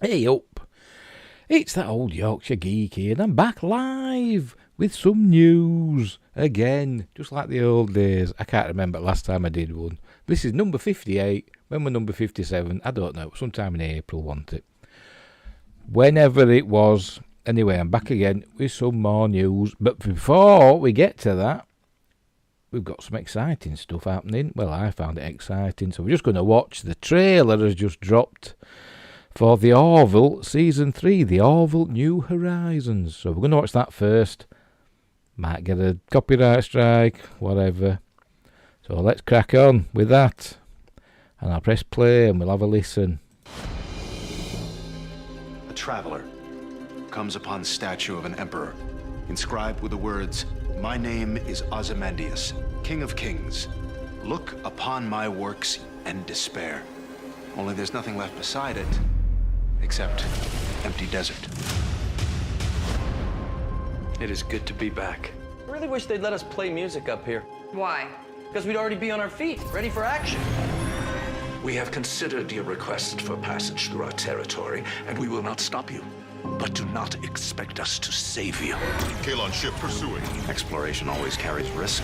Hey up, it's that old Yorkshire geek here, and I'm back live with some news again, just like the old days. I can't remember last time I did one. This is number 58. When we're number 57, I don't know, sometime in April, wasn't it? Whenever it was. Anyway, I'm back again with some more news. But before we get to that, we've got some exciting stuff happening. Well, I found it exciting, so we're just going to watch. The trailer has just dropped for The Orville Season 3, The Orville New Horizons. So we're going to watch that first. Might get a copyright strike, whatever. So let's crack on with that. And I'll press play and we'll have a listen. A traveler comes upon the statue of an emperor, inscribed with the words, "My name is Ozymandias, King of Kings. Look upon my works and despair." Only there's nothing left beside it, except empty desert. It is good to be back. I really wish they'd let us play music up here. Why? Because we'd already be on our feet, ready for action. We have considered your request for passage through our territory, and we will not stop you. But do not expect us to save you. Kalon ship pursuing. Exploration always carries risk.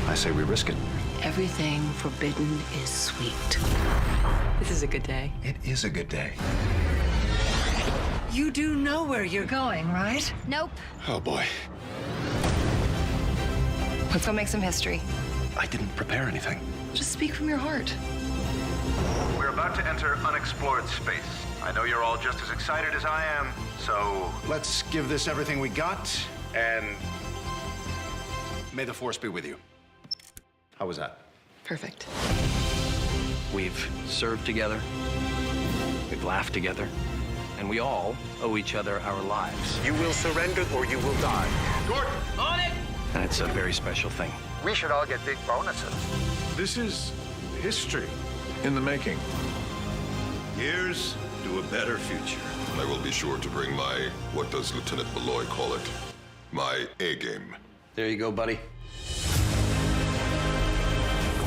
I say we risk it. Everything forbidden is sweet. This is a good day. It is a good day. You do know where you're going, right? Nope. Oh boy, Let's go make some history. I didn't prepare anything. Just speak from your heart. We're about to enter unexplored space. I know you're all just as excited as I am, so Let's give this everything we got, and may the force be with you. How was that? Perfect. We've served together, we've laughed together, and we all owe each other our lives. you will surrender or you will die. Gordon! And it's a very special thing. We should all get big bonuses. This is history in the making. Here's to a better future. I will be sure to bring my, what does Lieutenant Malloy call it? My A-game. There you go, buddy.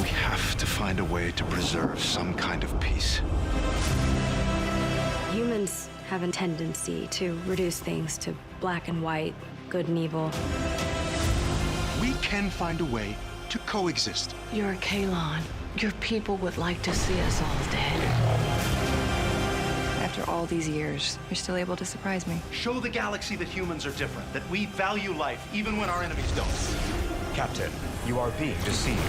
We have to find a way to preserve some kind of peace. Humans have a tendency to reduce things to black and white, good and evil. We can find a way to coexist. You're a Kalon. Your people would like to see us all dead. After all these years, you're still able to surprise me. Show the galaxy that humans are different, that we value life even when our enemies don't. Captain, you are being deceived.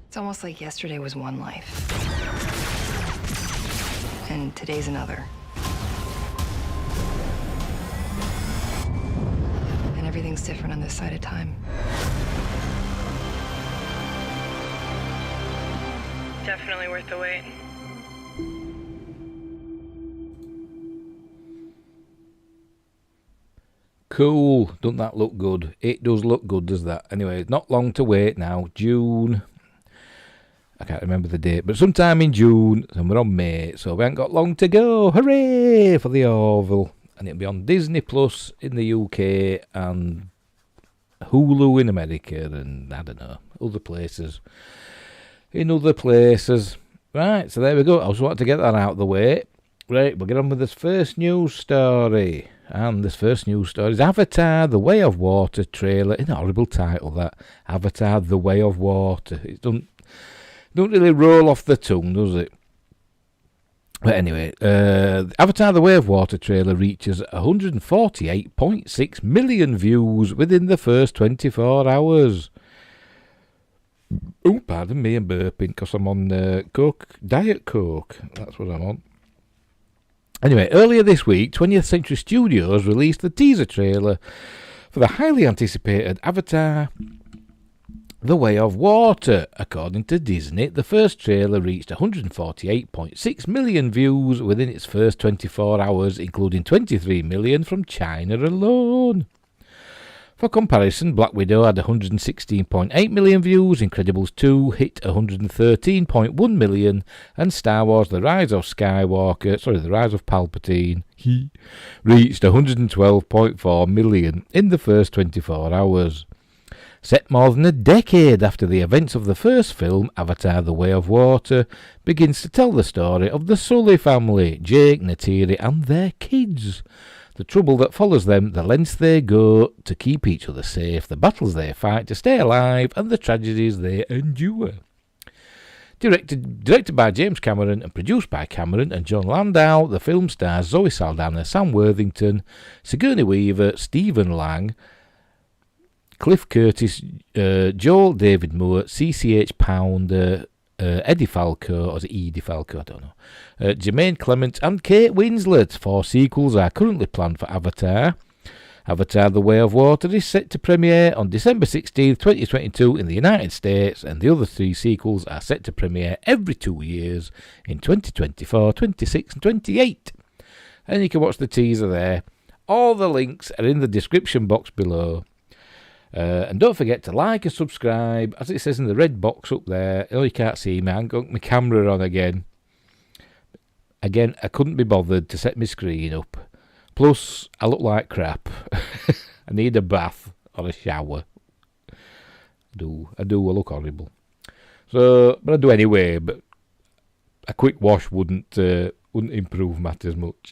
It's almost like yesterday was one life. And today's another. And everything's different on this side of time. Definitely worth the wait. Cool. Doesn't that look good? It does look good, does that? Anyway, not long to wait now. June. I can't remember the date, but sometime in June, and we're on May, so we haven't got long to go. Hooray for the Orville. And it'll be on Disney Plus in the UK and Hulu in America and, I don't know, other places. In other places. Right, so there we go. I just wanted to get that out of the way. Right, we'll get on with this first news story. And this first news story is Avatar The Way of Water trailer. In a horrible title, that. Avatar The Way of Water. It don't really roll off the tongue, does it? But anyway, Avatar The Way of Water trailer reaches 148.6 million views within the first 24 hours. Oh, pardon me, I'm burping because I'm on Diet Coke. That's what I'm on. Anyway, earlier this week, 20th Century Studios released the teaser trailer for the highly anticipated Avatar The Way of Water. According to Disney, the first trailer reached 148.6 million views within its first 24 hours, including 23 million from China alone. For comparison, Black Widow had 116.8 million views, Incredibles 2 hit 113.1 million, and Star Wars The Rise of Palpatine, reached 112.4 million in the first 24 hours. Set more than a decade after the events of the first film, Avatar: The Way of Water begins to tell the story of the Sully family, Jake, Neytiri and their kids. The trouble that follows them, the lengths they go to keep each other safe, the battles they fight to stay alive, and the tragedies they endure. Directed by James Cameron and produced by Cameron and John Landau, the film stars Zoe Saldana, Sam Worthington, Sigourney Weaver, Stephen Lang, Cliff Curtis, Joel David Moore, CCH Pounder, Eddie Falco, or is it Edie Falco? I don't know. Jermaine Clement and Kate Winslet. 4 sequels are currently planned for Avatar. Avatar: The Way of Water is set to premiere on December 16, 2022 in the United States, and the other 3 sequels are set to premiere every 2 years in 2024, 26 and 28. And you can watch the teaser there. All the links are in the description box below. And don't forget to like and subscribe, as it says in the red box up there. Oh, you can't see me, I haven't got my camera on again. Again, I couldn't be bothered to set my screen up. Plus, I look like crap. I need a bath or a shower. I do, I look horrible. So, but I do anyway, but a quick wash wouldn't improve matters much.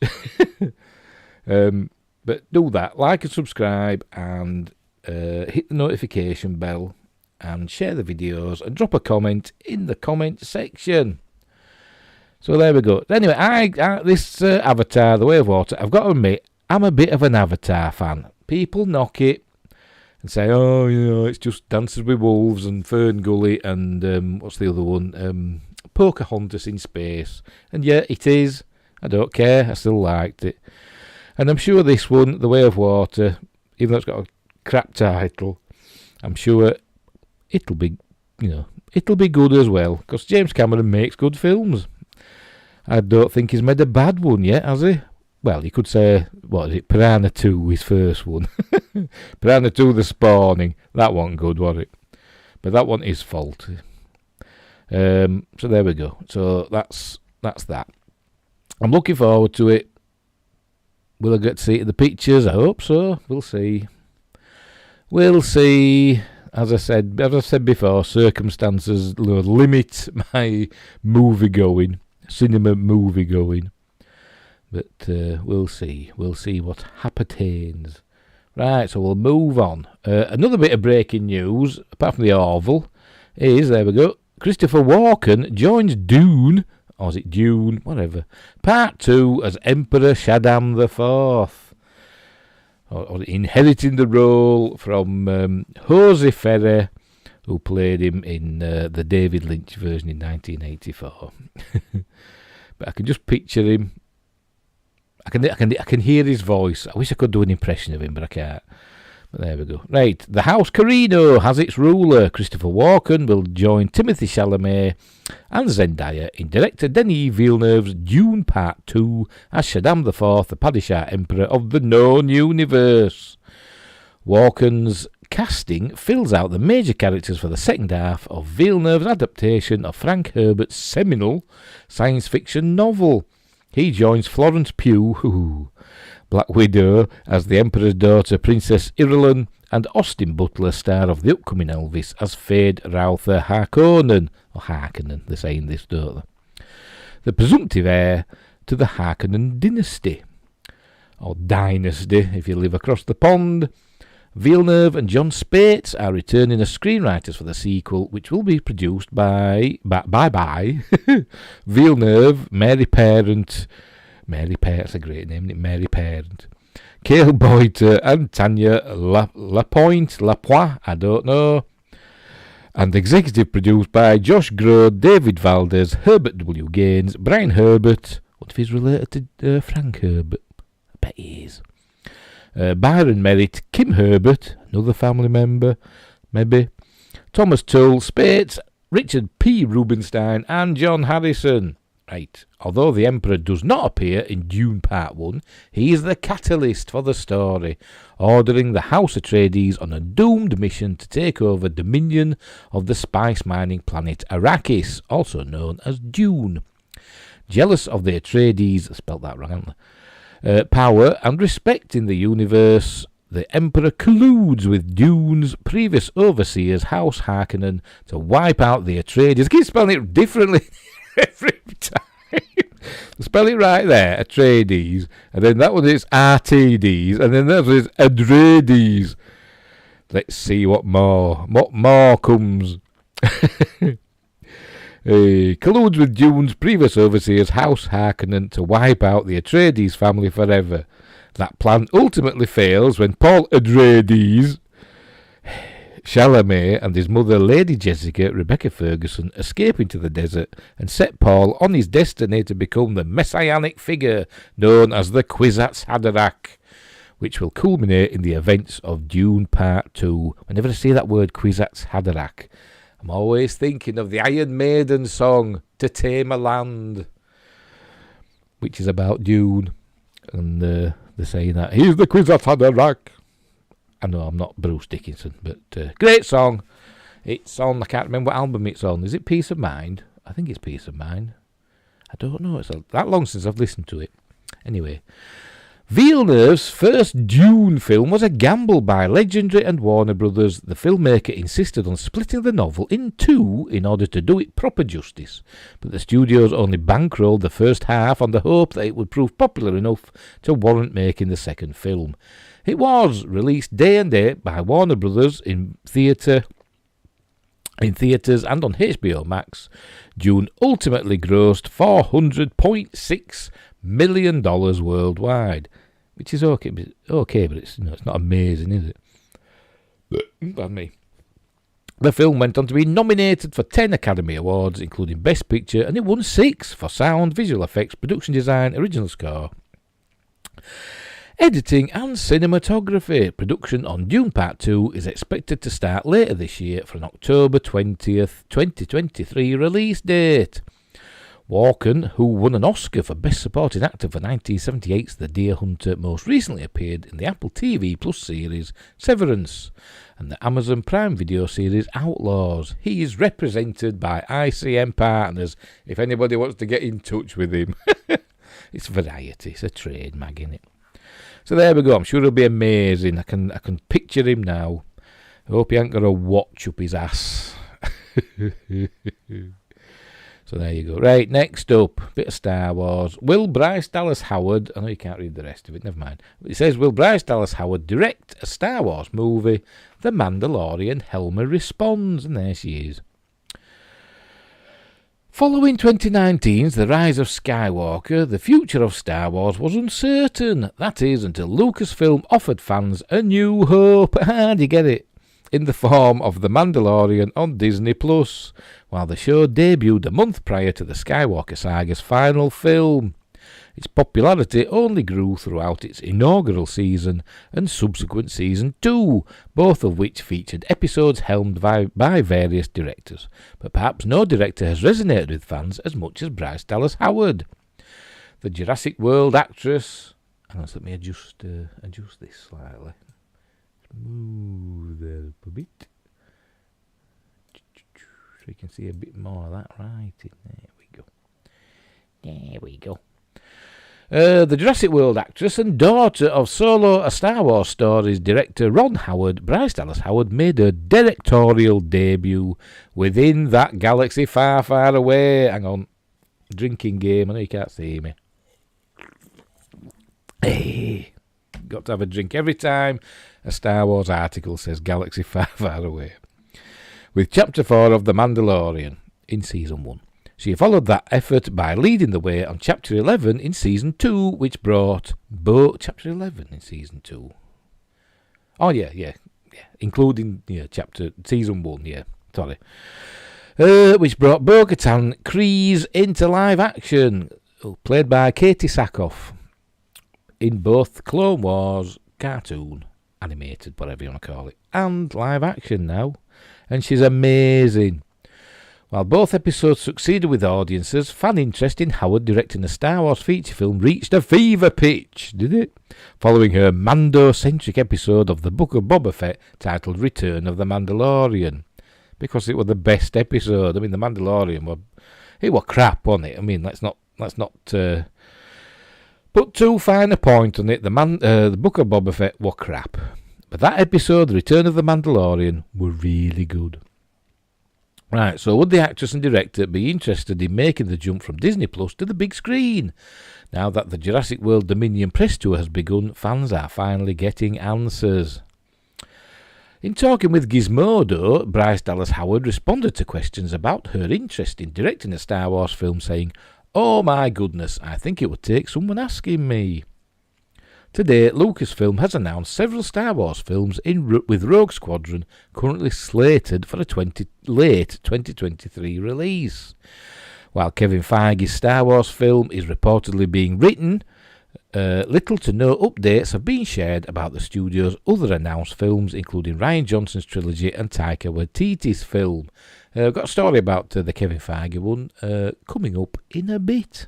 But do that, like and subscribe, and hit the notification bell and share the videos and drop a comment in the comment section. So there we go. Anyway, this Avatar: The Way of Water, I've got to admit, I'm a bit of an Avatar fan. People knock it and say, oh, you know, it's just Dances with Wolves and Fern Gully and what's the other one? Pocahontas in space. And yeah, it is. I don't care. I still liked it. And I'm sure this one, The Way of Water, even though it's got a crap title, I'm sure it'll be good as well, because James Cameron makes good films. I don't think he's made a bad one yet, has he? Well, you could say, what is it, Piranha 2, his first one. Piranha 2, The Spawning, that wasn't good, was it? But that one is fault. So there we go. So that's that. I'm looking forward to it. Will I get to see it in the pictures? I hope so. We'll see. As I said before, circumstances limit my cinema movie going. But we'll see what happens. Right, so we'll move on. Another bit of breaking news, apart from the Orville, is, there we go, Christopher Walken joins Dune, or is it Dune, whatever, Part 2 as Emperor Shaddam IV. Or inheriting the role from Jose Ferrer, who played him in the David Lynch version in 1984. But I can just picture him. I can hear his voice. I wish I could do an impression of him, but I can't. But there we go. Right, the House Carino has its ruler. Christopher Walken will join Timothée Chalamet and Zendaya in director Denis Villeneuve's Dune Part 2 as Shaddam IV, the Padishah Emperor of the known universe. Walken's casting fills out the major characters for the second half of Villeneuve's adaptation of Frank Herbert's seminal science fiction novel. He joins Florence Pugh, Black Widow, as the Emperor's daughter, Princess Irulan, and Austin Butler, star of the upcoming Elvis, as Fade Rauther Harkonnen, or Harkonnen, they're saying this, don't they? The presumptive heir to the Harkonnen dynasty, or dynasty if you live across the pond. Villeneuve and John Spates are returning as screenwriters for the sequel, which will be produced by Villeneuve, Mary Parent, that's a great name, isn't it? Mary Parent, Cale Boyter and Tanya Lapointe, I don't know, and executive produced by Josh Grode, David Valdez, Herbert W. Gaines, Brian Herbert. What if he's related to Frank Herbert? I bet he is. Byron Merritt, Kim Herbert, another family member, maybe, Thomas Tull, Spates, Richard P. Rubinstein, and John Harrison. Right, although the Emperor does not appear in Dune Part 1, he is the catalyst for the story, ordering the House Atreides on a doomed mission to take over dominion of the spice-mining planet Arrakis, also known as Dune. Jealous of the Atreides, spelt that wrong, haven't they? Power and respect in the universe, the Emperor colludes with Dune's previous overseers, House Harkonnen, to wipe out the Atreides. I keep spelling it differently every time. Spell it right there, Atreides, and then that one is RTDs, and then that one is Atreides. Let's see what more comes. Colludes with Dune's previous overseers, House Harkonnen, to wipe out the Atreides family forever. That plan ultimately fails when Paul Atreides, Chalamet, and his mother, Lady Jessica Rebecca Ferguson, escape into the desert and set Paul on his destiny to become the messianic figure known as the Kwisatz Haderach, which will culminate in the events of Dune Part 2. Whenever I see that word Kwisatz Haderach, I'm always thinking of the Iron Maiden song, To Tame a Land, which is about Dune. And they're saying that he's the Kwisatz Haderach. I know I'm not Bruce Dickinson, but great song. It's on, I can't remember what album it's on. Is it Peace of Mind? I think it's Peace of Mind. I don't know. It's that long since I've listened to it. Anyway, Villeneuve's first Dune film was a gamble by Legendary and Warner Brothers. The filmmaker insisted on splitting the novel in two in order to do it proper justice, but the studios only bankrolled the first half on the hope that it would prove popular enough to warrant making the second film. It was released day and date by Warner Brothers in theatres and on HBO Max. Dune ultimately grossed $400.6 million worldwide, which is okay, but it's it's not amazing, is it? Pardon me. The film went on to be nominated for 10 Academy Awards, including Best Picture, and it won 6 for sound, visual effects, production design, original score, editing and cinematography. Production on Dune Part 2 is expected to start later this year for an October 20th, 2023 release date. Walken, who won an Oscar for Best Supporting Actor for 1978's The Deer Hunter, most recently appeared in the Apple TV Plus series Severance and the Amazon Prime Video series Outlaws. He is represented by ICM Partners, if anybody wants to get in touch with him. It's Variety, it's a trade mag, innit? So there we go. I'm sure it'll be amazing. I can picture him now. I hope he ain't got a watch up his ass. So there you go. Right, next up, bit of Star Wars. Will Bryce Dallas Howard, I know you can't read the rest of it, never mind. It says, will Bryce Dallas Howard direct a Star Wars movie? The Mandalorian Helmer responds, and there she is. Following 2019's The Rise of Skywalker, the future of Star Wars was uncertain. That is, until Lucasfilm offered fans a new hope. Do you get it? In the form of The Mandalorian on Disney+, while the show debuted a month prior to the Skywalker saga's final film. Its popularity only grew throughout its inaugural season and subsequent Season 2, both of which featured episodes helmed by various directors. But perhaps no director has resonated with fans as much as Bryce Dallas Howard. The Jurassic World actress... Let me adjust this slightly. Move there a bit, so you can see a bit more of that writing. There we go. The Jurassic World actress and daughter of Solo: A Star Wars Stories director Ron Howard, Bryce Dallas Howard made her directorial debut within that galaxy far, far away. Hang on, drinking game. I know you can't see me. Hey, got to have a drink every time a Star Wars article says galaxy far, far away. With Chapter 4 of The Mandalorian in Season 1. She followed that effort by leading the way on Chapter 11 in Season 2, which brought... Chapter 11 in Season 2? Oh, yeah. Including Season 1, sorry. Which brought Bo-Katan Kryze into live action, played by Katie Sackhoff, in both Clone Wars, cartoon, animated, whatever you want to call it, and live action now, and she's amazing. While both episodes succeeded with audiences, fan interest in Howard directing a Star Wars feature film reached a fever pitch, did it? Following her Mando-centric episode of the Book of Boba Fett titled Return of the Mandalorian, because it was the best episode. I mean, the Mandalorian were crap, wasn't it? I mean, let's not But to find a point on it, the Book of Boba Fett were crap. But that episode, The Return of the Mandalorian, were really good. Right, so would the actress and director be interested in making the jump from Disney Plus to the big screen? Now that the Jurassic World Dominion press tour has begun, fans are finally getting answers. In talking with Gizmodo, Bryce Dallas Howard responded to questions about her interest in directing a Star Wars film, saying, "Oh my goodness, I think it would take someone asking me." Today, Lucasfilm has announced several Star Wars films with Rogue Squadron currently slated for a late 2023 release. While Kevin Feige's Star Wars film is reportedly being written, little to no updates have been shared about the studio's other announced films, including Rian Johnson's trilogy and Taika Waititi's film. I've got a story about the Kevin Feige one coming up in a bit.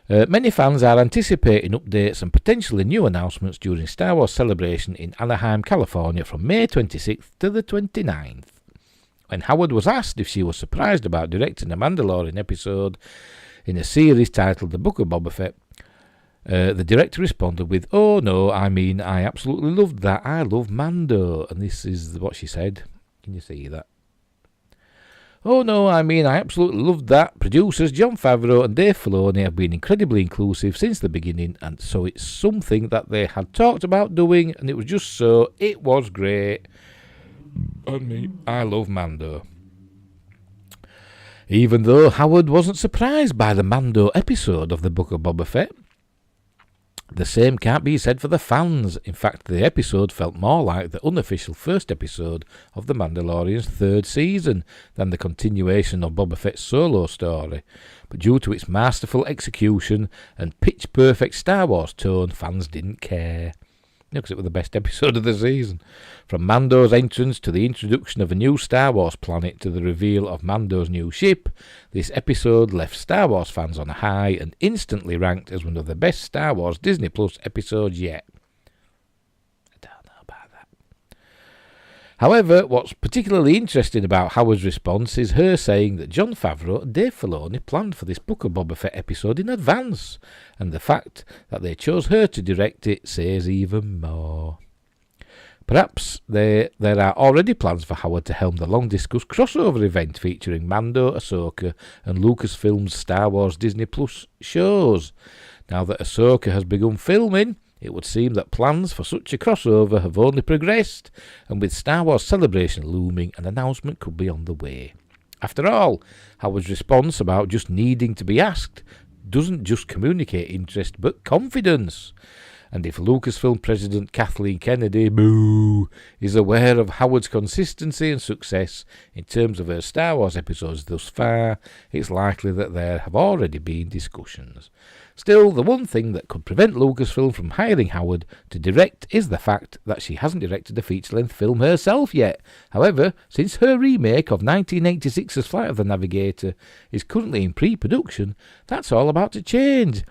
Many fans are anticipating updates and potentially new announcements during Star Wars Celebration in Anaheim, California from May 26th to the 29th. When Howard was asked if she was surprised about directing a Mandalorian episode in a series titled The Book of Boba Fett, the director responded with, "Oh no, I mean, I absolutely loved that. I love Mando." And this is what she said. Can you see that? "Oh no, I mean, I absolutely loved that. Producers Jon Favreau and Dave Filoni have been incredibly inclusive since the beginning, and so it's something that they had talked about doing, and it was just so, it was great. I love Mando." Even though Howard wasn't surprised by the Mando episode of the Book of Boba Fett, the same can't be said for the fans. In fact, the episode felt more like the unofficial first episode of The Mandalorian's third season than the continuation of Boba Fett's solo story. But due to its masterful execution and pitch-perfect Star Wars tone, fans didn't care. Because it was the best episode of the season. From Mando's entrance to the introduction of a new Star Wars planet to the reveal of Mando's new ship, this episode left Star Wars fans on a high and instantly ranked as one of the best Star Wars Disney Plus episodes yet. I don't know about that. However, what's particularly interesting about Howard's response is her saying that Jon Favreau and Dave Filoni planned for this Book of Boba Fett episode in advance, and the fact that they chose her to direct it says even more. Perhaps there are already plans for Howard to helm the long-discussed crossover event featuring Mando, Ahsoka, and Lucasfilm's Star Wars Disney Plus shows. Now that Ahsoka has begun filming, it would seem that plans for such a crossover have only progressed, and with Star Wars Celebration looming, an announcement could be on the way. After all, Howard's response about just needing to be asked doesn't just communicate interest, but confidence. And if Lucasfilm President Kathleen Kennedy, boo, is aware of Howard's consistency and success in terms of her Star Wars episodes thus far, it's likely that there have already been discussions. Still, the one thing that could prevent Lucasfilm from hiring Howard to direct is the fact that she hasn't directed a feature-length film herself yet. However, since her remake of 1986's Flight of the Navigator is currently in pre-production, that's all about to change.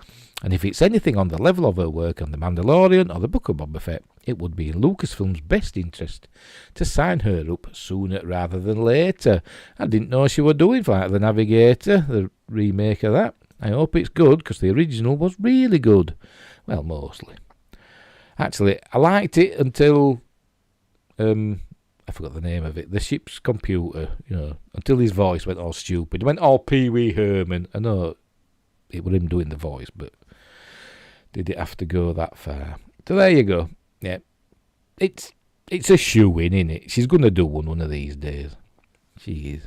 And if it's anything on the level of her work on The Mandalorian or The Book of Boba Fett, it would be in Lucasfilm's best interest to sign her up sooner rather than later. I didn't know she was doing Flight of the Navigator, the remake of that. I hope it's good, because the original was really good. Well, mostly. Actually, I liked it until, I forgot the name of it, the ship's computer, until his voice went all stupid. It went all Pee Wee Herman. I know it was him doing the voice, but did it have to go that far? So there you go. Yeah, it's a shoe-in, isn't it? She's going to do one of these days. She is.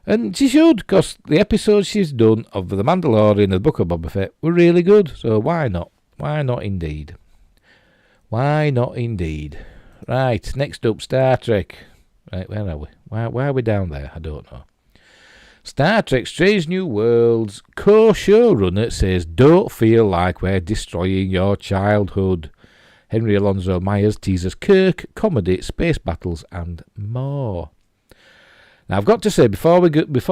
And she should, because the episodes she's done of The Mandalorian and The Book of Boba Fett were really good. So why not? Why not indeed? Why not indeed? Right, next up, Star Trek. Right, where are we? Why are we down there? I don't know. Star Trek Strange New Worlds co-showrunner says, "Don't feel like we're destroying your childhood." Henry Alonso Myers teases Kirk, comedy, space battles, and more. Now, I've got to say, before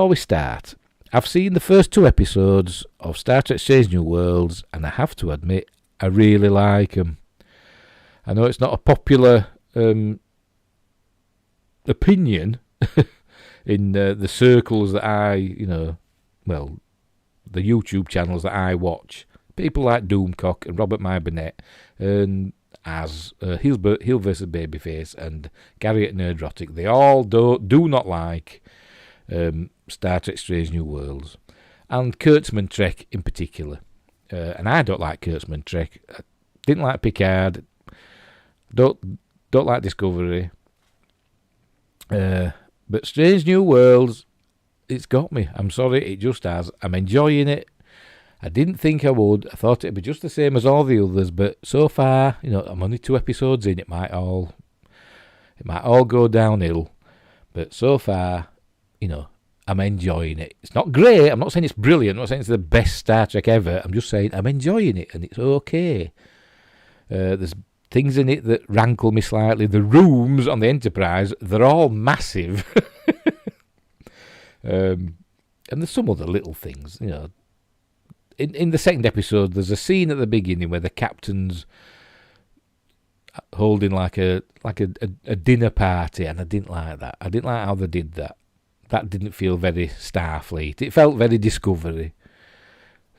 we start, I've seen the first 2 episodes of Star Trek Strange New Worlds, and I have to admit, I really like them. I know it's not a popular opinion in the circles that I, the YouTube channels that I watch, people like Doomcock and Robert My Burnett and Heel versus Babyface and Gary at Nerdrotic, they all do not like Star Trek Strange New Worlds, and Kurtzman Trek in particular. And I don't like Kurtzman Trek. I didn't like Picard. Don't like Discovery. But Strange New Worlds, it's got me. I'm sorry, it just has. I'm enjoying it. I didn't think I would. I thought it'd be just the same as all the others, but so far, I'm only 2 episodes in. It might all go downhill, but so far, I'm enjoying it. It's not great. I'm not saying it's brilliant. I'm not saying it's the best Star Trek ever. I'm just saying I'm enjoying it, and it's okay. There's things in it that rankle me slightly. The rooms on the Enterprise, they're all massive. And there's some other little things, In the second episode, there's a scene at the beginning where the captain's holding like a dinner party, and I didn't like that. I didn't like how they did that. That didn't feel very Starfleet. It felt very Discovery.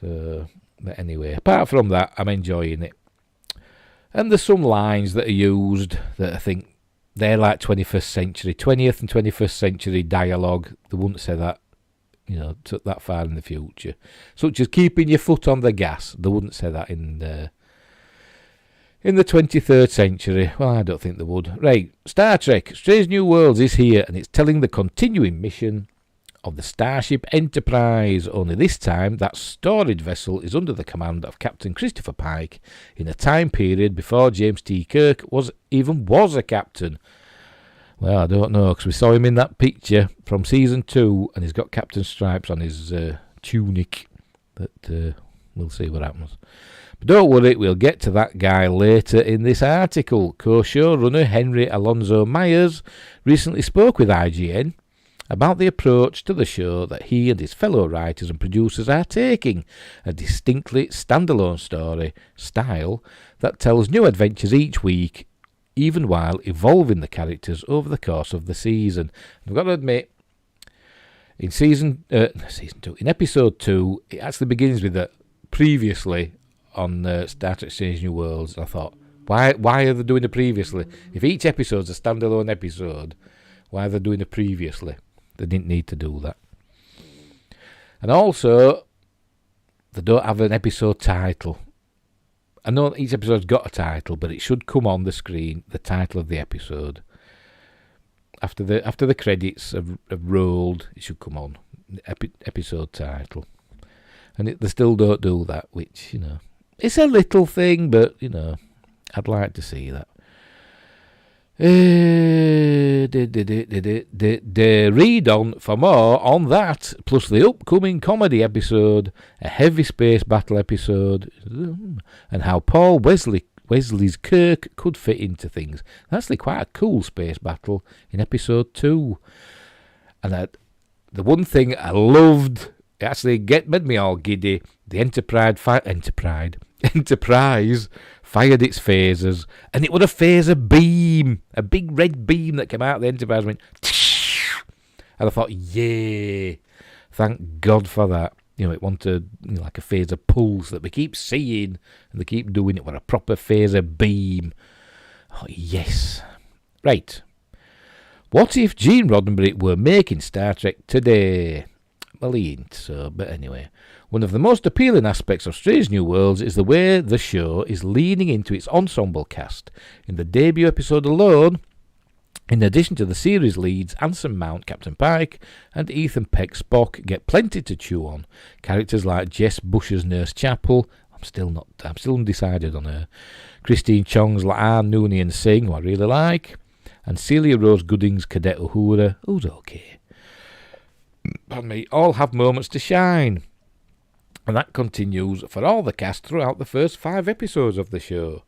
But anyway, apart from that, I'm enjoying it. And there's some lines that are used that I think they're like 20th and 21st century dialogue. They wouldn't say that, that far in the future. Such as keeping your foot on the gas. They wouldn't say that in the 23rd century. Well, I don't think they would. Right, Star Trek Strange New Worlds is here, and it's telling the continuing mission of the Starship Enterprise, only this time that storage vessel is under the command of Captain Christopher Pike in a time period before James T. Kirk was a captain. Well, I don't know, because we saw him in that picture from Season 2, and he's got captain stripes on his tunic. But we'll see what happens. But don't worry, we'll get to that guy later in this article. Co-showrunner Henry Alonso Myers recently spoke with IGN about the approach to the show that he and his fellow writers and producers are taking, a distinctly standalone story style that tells new adventures each week, even while evolving the characters over the course of the season. I've got to admit, in season 2, in episode 2, it actually begins with that previously on Star Trek Strange New Worlds. I thought, why are they doing it previously? If each episode's a standalone episode, why are they doing it previously? They didn't need to do that. And also, they don't have an episode title. I know each episode's got a title, but it should come on the screen, the title of the episode. After the credits have rolled, it should come on, episode title. And they still don't do that, which, it's a little thing, but, I'd like to see that. Read on for more on that, plus the upcoming comedy episode, a heavy space battle episode, and how Paul Wesley's Kirk could fit into things. That's actually quite a cool space battle in episode 2. And the one thing I loved, it actually made me all giddy, the Enterprise fired its phasers, and it was a phaser beam, a big red beam that came out of the Enterprise and went, and I thought, yay, thank God for that. It wanted like a phaser pulse that we keep seeing, and they keep doing it with a proper phaser beam. Oh, yes. Right. What if Gene Roddenberry were making Star Trek today? Well, he ain't, so, but anyway. One of the most appealing aspects of Strange New Worlds is the way the show is leaning into its ensemble cast. In the debut episode alone, in addition to the series leads, Anson Mount, Captain Pike, and Ethan Peck, Spock, get plenty to chew on. Characters like Jess Bush's Nurse Chapel, I'm still undecided on her. Christine Chong's La'an Noonien Singh, who I really like, and Celia Rose Gooding's Cadet Uhura, who's okay. Pardon me, all have moments to shine. And that continues for all the cast throughout the first 5 episodes of the show.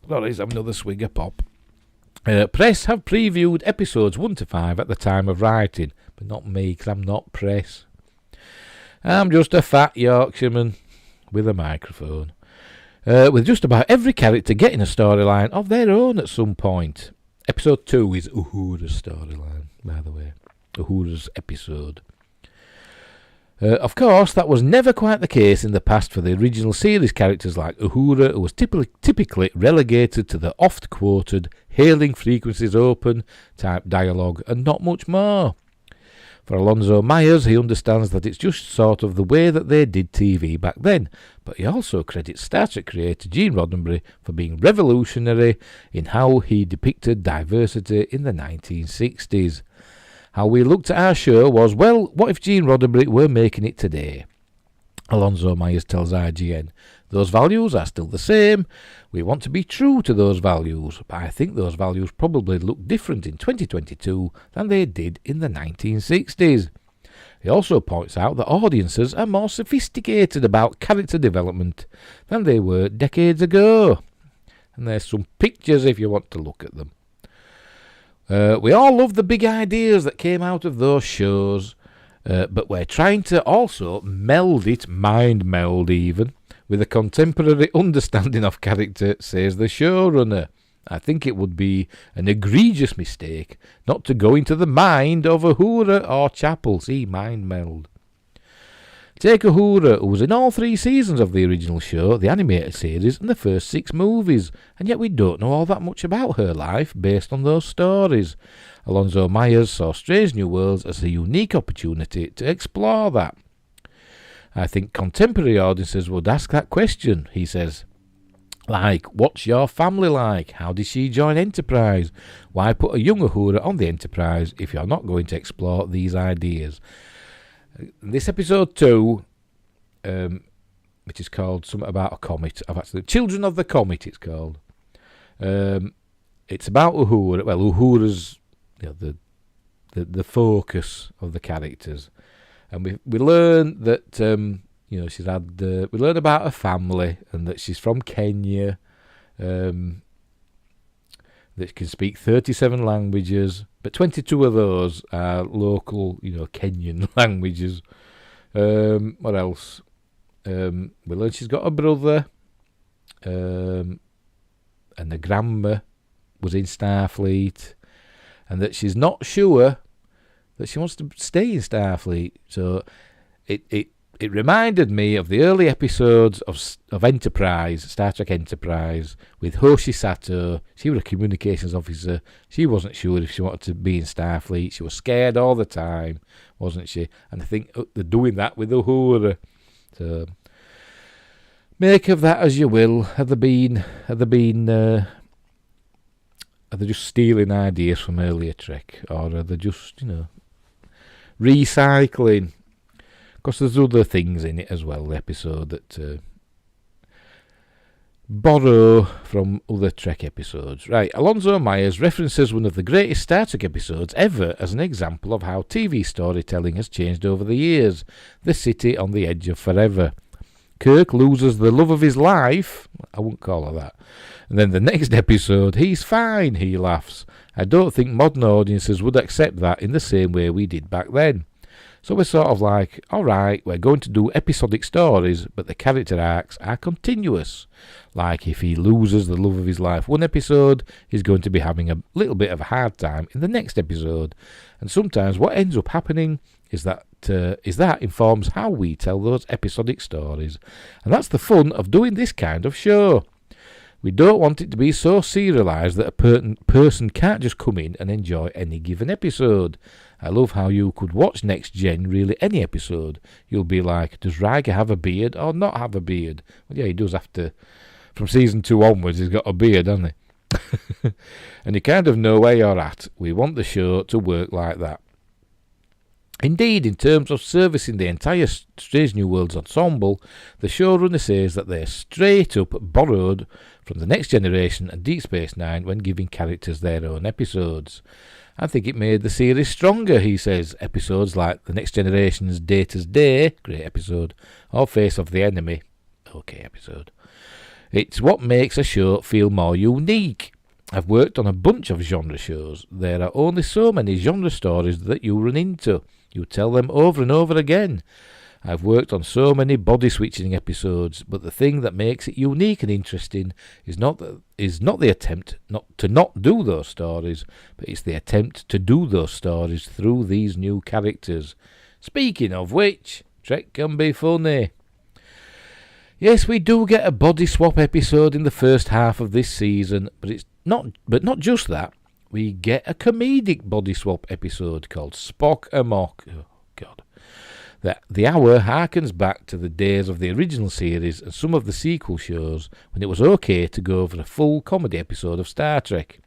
Let's have another swig of pop. Press have previewed episodes 1 to 5 at the time of writing, but not me, because I'm not press. I'm just a fat Yorkshireman with a microphone. With just about every character getting a storyline of their own at some point. Episode 2 is Uhura's storyline, by the way. Uhura's episode. Of course, that was never quite the case in the past for the original series characters like Uhura, who was typically relegated to the oft-quoted hailing frequencies open type dialogue and not much more. For Alonzo Myers, he understands that it's just sort of the way that they did TV back then, but he also credits Star Trek creator Gene Roddenberry for being revolutionary in how he depicted diversity in the 1960s. How we looked at our show was, well, what if Gene Roddenberry were making it today? Alonzo Myers tells IGN, those values are still the same. We want to be true to those values, but I think those values probably look different in 2022 than they did in the 1960s. He also points out that audiences are more sophisticated about character development than they were decades ago. And there's some pictures if you want to look at them. We all love the big ideas that came out of those shows, but we're trying to also mind meld even, with a contemporary understanding of character, says the showrunner. I think it would be an egregious mistake not to go into the mind of Uhura or Chapel. See, mind meld. Take Uhura, who was in all 3 seasons of the original show, the animated series, and the first 6 movies, and yet we don't know all that much about her life based on those stories. Alonzo Myers saw Strange New Worlds as a unique opportunity to explore that. I think contemporary audiences would ask that question, he says. Like, what's your family like? How did she join Enterprise? Why put a young Uhura on the Enterprise if you're not going to explore these ideas? This episode 2, which is called something about a comet. Children of the Comet, it's called. It's about Uhura. Well, Uhura's the focus of the characters, and we learn that she's had. We learn about her family and that she's from Kenya. That can speak 37 languages, but 22 of those are local, Kenyan languages. What else? We learn she's got a brother, and the grandma was in Starfleet, and that she's not sure that she wants to stay in Starfleet. So it reminded me of the early episodes of Enterprise, Star Trek Enterprise, with Hoshi Sato. She was a communications officer. She wasn't sure if she wanted to be in Starfleet. She was scared all the time, wasn't she? And I think they're doing that with Uhura. So make of that as you will. Are they just stealing ideas from earlier Trek, or are they just, recycling? Because there's other things in it as well, the episode that borrow from other Trek episodes. Right, Alonzo Myers references one of the greatest Star Trek episodes ever as an example of how TV storytelling has changed over the years. The City on the Edge of Forever. Kirk loses the love of his life. I wouldn't call her that. And then the next episode, he's fine, he laughs. I don't think modern audiences would accept that in the same way we did back then. So we're sort of like, alright, we're going to do episodic stories, but the character arcs are continuous. Like if he loses the love of his life one episode, he's going to be having a little bit of a hard time in the next episode. And sometimes what ends up happening is that informs how we tell those episodic stories. And that's the fun of doing this kind of show. We don't want it to be so serialised that a person can't just come in and enjoy any given episode. I love how you could watch Next Gen, really any episode. You'll be like, does Riker have a beard or not have a beard? Well, yeah, he does have to. From season 2 onwards, he's got a beard, hasn't he? And you kind of know where you're at. We want the show to work like that. Indeed, in terms of servicing the entire Strange New Worlds ensemble, the showrunner says that they're straight up borrowed from The Next Generation and Deep Space Nine when giving characters their own episodes. I think it made the series stronger, he says. Episodes like The Next Generation's Data's Day, great episode, or Face of the Enemy, okay episode. It's what makes a show feel more unique. I've worked on a bunch of genre shows. There are only so many genre stories that you run into. You tell them over and over again. I've worked on so many body-switching episodes, but the thing that makes it unique and interesting is not the attempt to not do those stories, but it's the attempt to do those stories through these new characters. Speaking of which, Trek can be funny. Yes, we do get a body swap episode in the first half of this season, but not just that. We get a comedic body swap episode called Spock Amok. Oh, God. The hour harkens back to the days of the original series and some of the sequel shows when it was okay to go over a full comedy episode of Star Trek.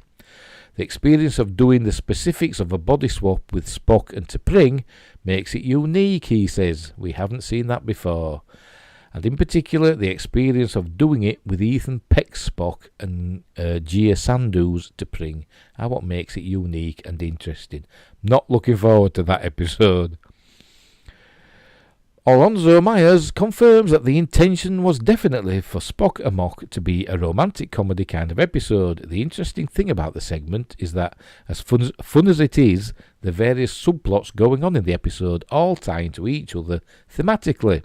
The experience of doing the specifics of a body swap with Spock and T'Pring makes it unique, he says. We haven't seen that before. And in particular, the experience of doing it with Ethan Peck's Spock and Gia Sandu's T'Pring are what makes it unique and interesting. Not looking forward to that episode. Alonzo Myers confirms that the intention was definitely for Spock Amok to be a romantic comedy kind of episode. The interesting thing about the segment is that, as fun as it is, the various subplots going on in the episode all tie into each other thematically.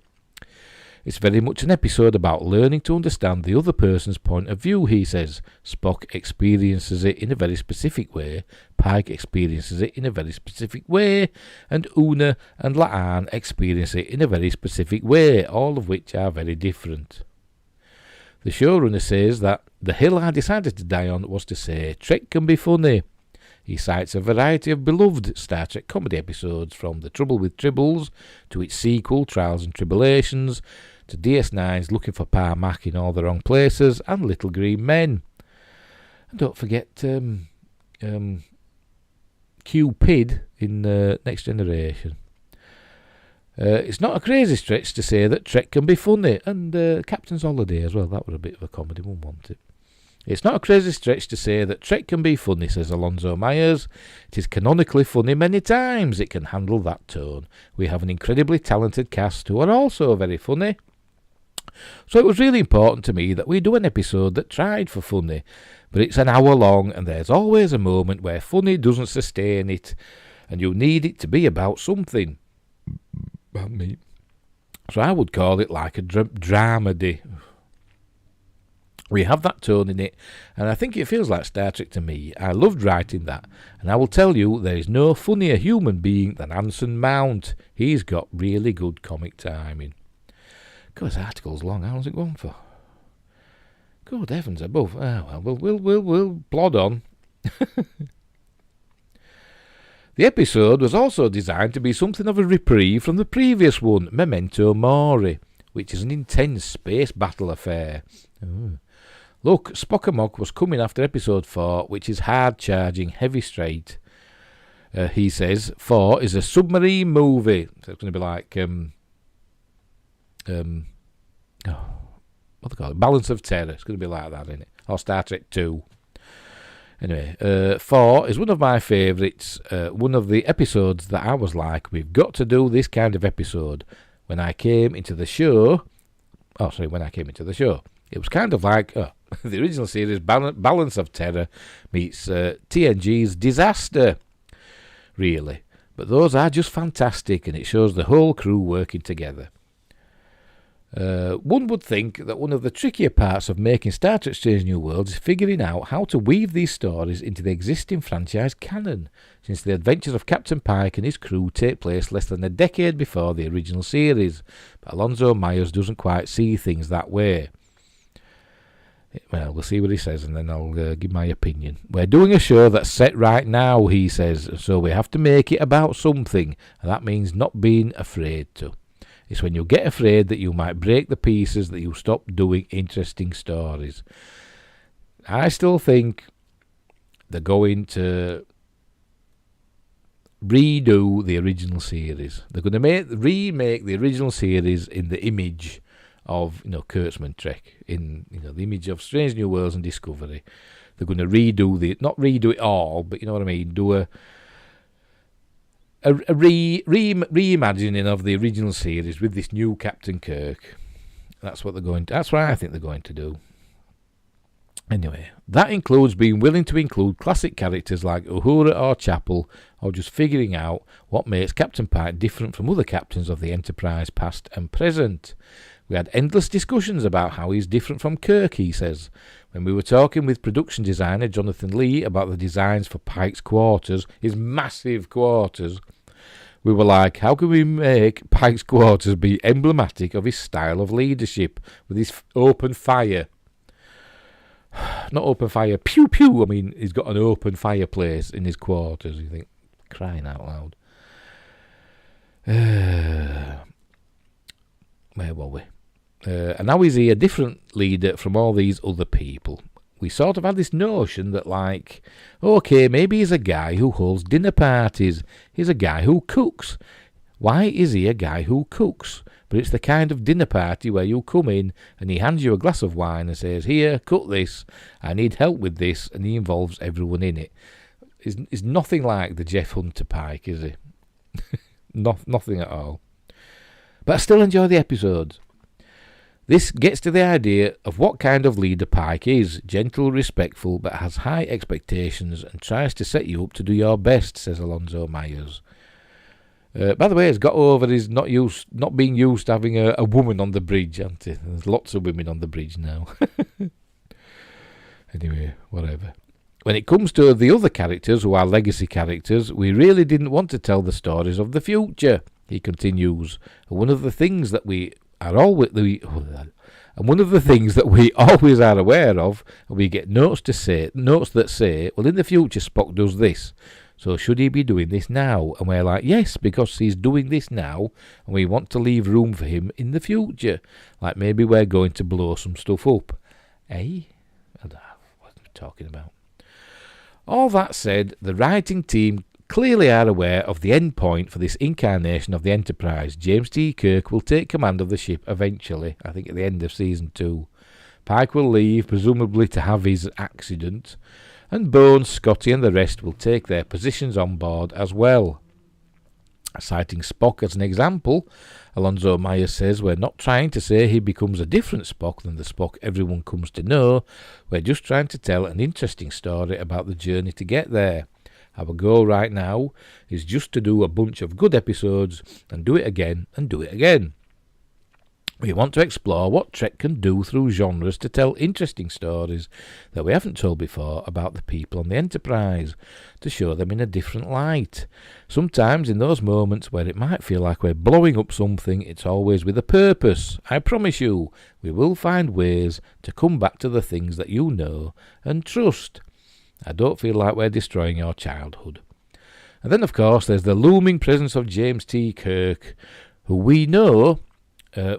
It's very much an episode about learning to understand the other person's point of view, he says. Spock experiences it in a very specific way, Pike experiences it in a very specific way, and Una and La'an experience it in a very specific way, all of which are very different. The showrunner says that the hill I decided to die on was to say Trek can be funny. He cites a variety of beloved Star Trek comedy episodes, from The Trouble with Tribbles to its sequel, Trials and Tribulations, to DS9's Looking for Pa Mac in All the Wrong Places, and Little Green Men. And don't forget Q-Pid in Next Generation. It's not a crazy stretch to say that Trek can be funny, and Captain's Holiday as well. That was a bit of a comedy one, wasn't it? It's not a crazy stretch to say that Trek can be funny, says Alonzo Myers. It is canonically funny many times. It can handle that tone. We have an incredibly talented cast who are also very funny. So it was really important to me that we do an episode that tried for funny, but it's an hour long and there's always a moment where funny doesn't sustain it and you need it to be about something. So I would call it like a dramedy. We have that tone in it, and I think it feels like Star Trek to me. I loved writing that, and I will tell you there is no funnier human being than Anson Mount. He's got really good comic timing. God, this article's long. How long's it going for? Good heavens above. Oh, well, we'll plod on. The episode was also designed to be something of a reprieve from the previous one, Memento Mori, which is an intense space battle affair. Oh. Look, Spock Amok was coming after episode 4, which is hard-charging, heavy straight. He says 4 is a submarine movie. So it's going to be like what they call it? Balance of Terror. It's going to be like that, isn't it? Or Star Trek 2. Anyway, 4 is one of my favourites. One of the episodes that I was like, we've got to do this kind of episode. When I came into the show, it was kind of like the original series Balance of Terror meets TNG's Disaster, really. But those are just fantastic, and it shows the whole crew working together. One would think that one of the trickier parts of making Star Trek Strange New Worlds is figuring out how to weave these stories into the existing franchise canon, since the adventures of Captain Pike and his crew take place less than a decade before the original series. But Alonzo Myers doesn't quite see things that way. Well, we'll see what he says, and then I'll give my opinion. We're doing a show that's set right now, he says, so we have to make it about something, and that means not being afraid to. It's when you get afraid that you might break the pieces that you stop doing interesting stories. I still think they're going to redo the original series. They're going to remake the original series in the image of Kurtzman Trek, in the image of Strange New Worlds and Discovery. They're going to not redo it all, but you know what I mean, do a reimagining of the original series with this new Captain Kirk. That's what I think they're going to do. Anyway, that includes being willing to include classic characters like Uhura or Chapel, or just figuring out what makes Captain Pike different from other captains of the Enterprise past and present. We had endless discussions about how he's different from Kirk, he says. When we were talking with production designer Jonathan Lee about the designs for Pike's quarters, his massive quarters, we were like, how can we make Pike's quarters be emblematic of his style of leadership with his open fire? Not open fire, pew pew. I mean, he's got an open fireplace in his quarters. You think, crying out loud. Where were we? And now is he a different leader from all these other people? We sort of had this notion that, like, okay, maybe he's a guy who holds dinner parties. He's a guy who cooks. Why is he a guy who cooks? But it's the kind of dinner party where you come in and he hands you a glass of wine and says, here, cook this. I need help with this. And he involves everyone in it. He's nothing like the Jeff Hunter Pike, is he? Nothing at all. But I still enjoy the episodes. This gets to the idea of what kind of leader Pike is. Gentle, respectful, but has high expectations and tries to set you up to do your best, says Alonzo Myers. By the way, he's got over his not being used to having a woman on the bridge, hasn't he? There's lots of women on the bridge now. Anyway, whatever. When it comes to the other characters who are legacy characters, we really didn't want to tell the stories of the future, he continues. One of the things that we always are aware of, and we get notes that say, well, in the future Spock does this, so should he be doing this now? And we're like, yes, because he's doing this now, and we want to leave room for him in the future. Like maybe we're going to blow some stuff up. Eh? I don't know what I'm talking about. All that said, the writing team clearly are aware of the end point for this incarnation of the Enterprise. James T. Kirk will take command of the ship eventually, I think at the end of Season 2. Pike will leave, presumably to have his accident, and Bones, Scotty and the rest will take their positions on board as well. Citing Spock as an example, Alonzo Myers says, we're not trying to say he becomes a different Spock than the Spock everyone comes to know. We're just trying to tell an interesting story about the journey to get there. Our goal right now is just to do a bunch of good episodes and do it again and do it again. We want to explore what Trek can do through genres to tell interesting stories that we haven't told before about the people on the Enterprise, to show them in a different light. Sometimes in those moments where it might feel like we're blowing up something, it's always with a purpose. I promise you, we will find ways to come back to the things that you know and trust. I don't feel like we're destroying your childhood. And then, of course, there's the looming presence of James T. Kirk, who we know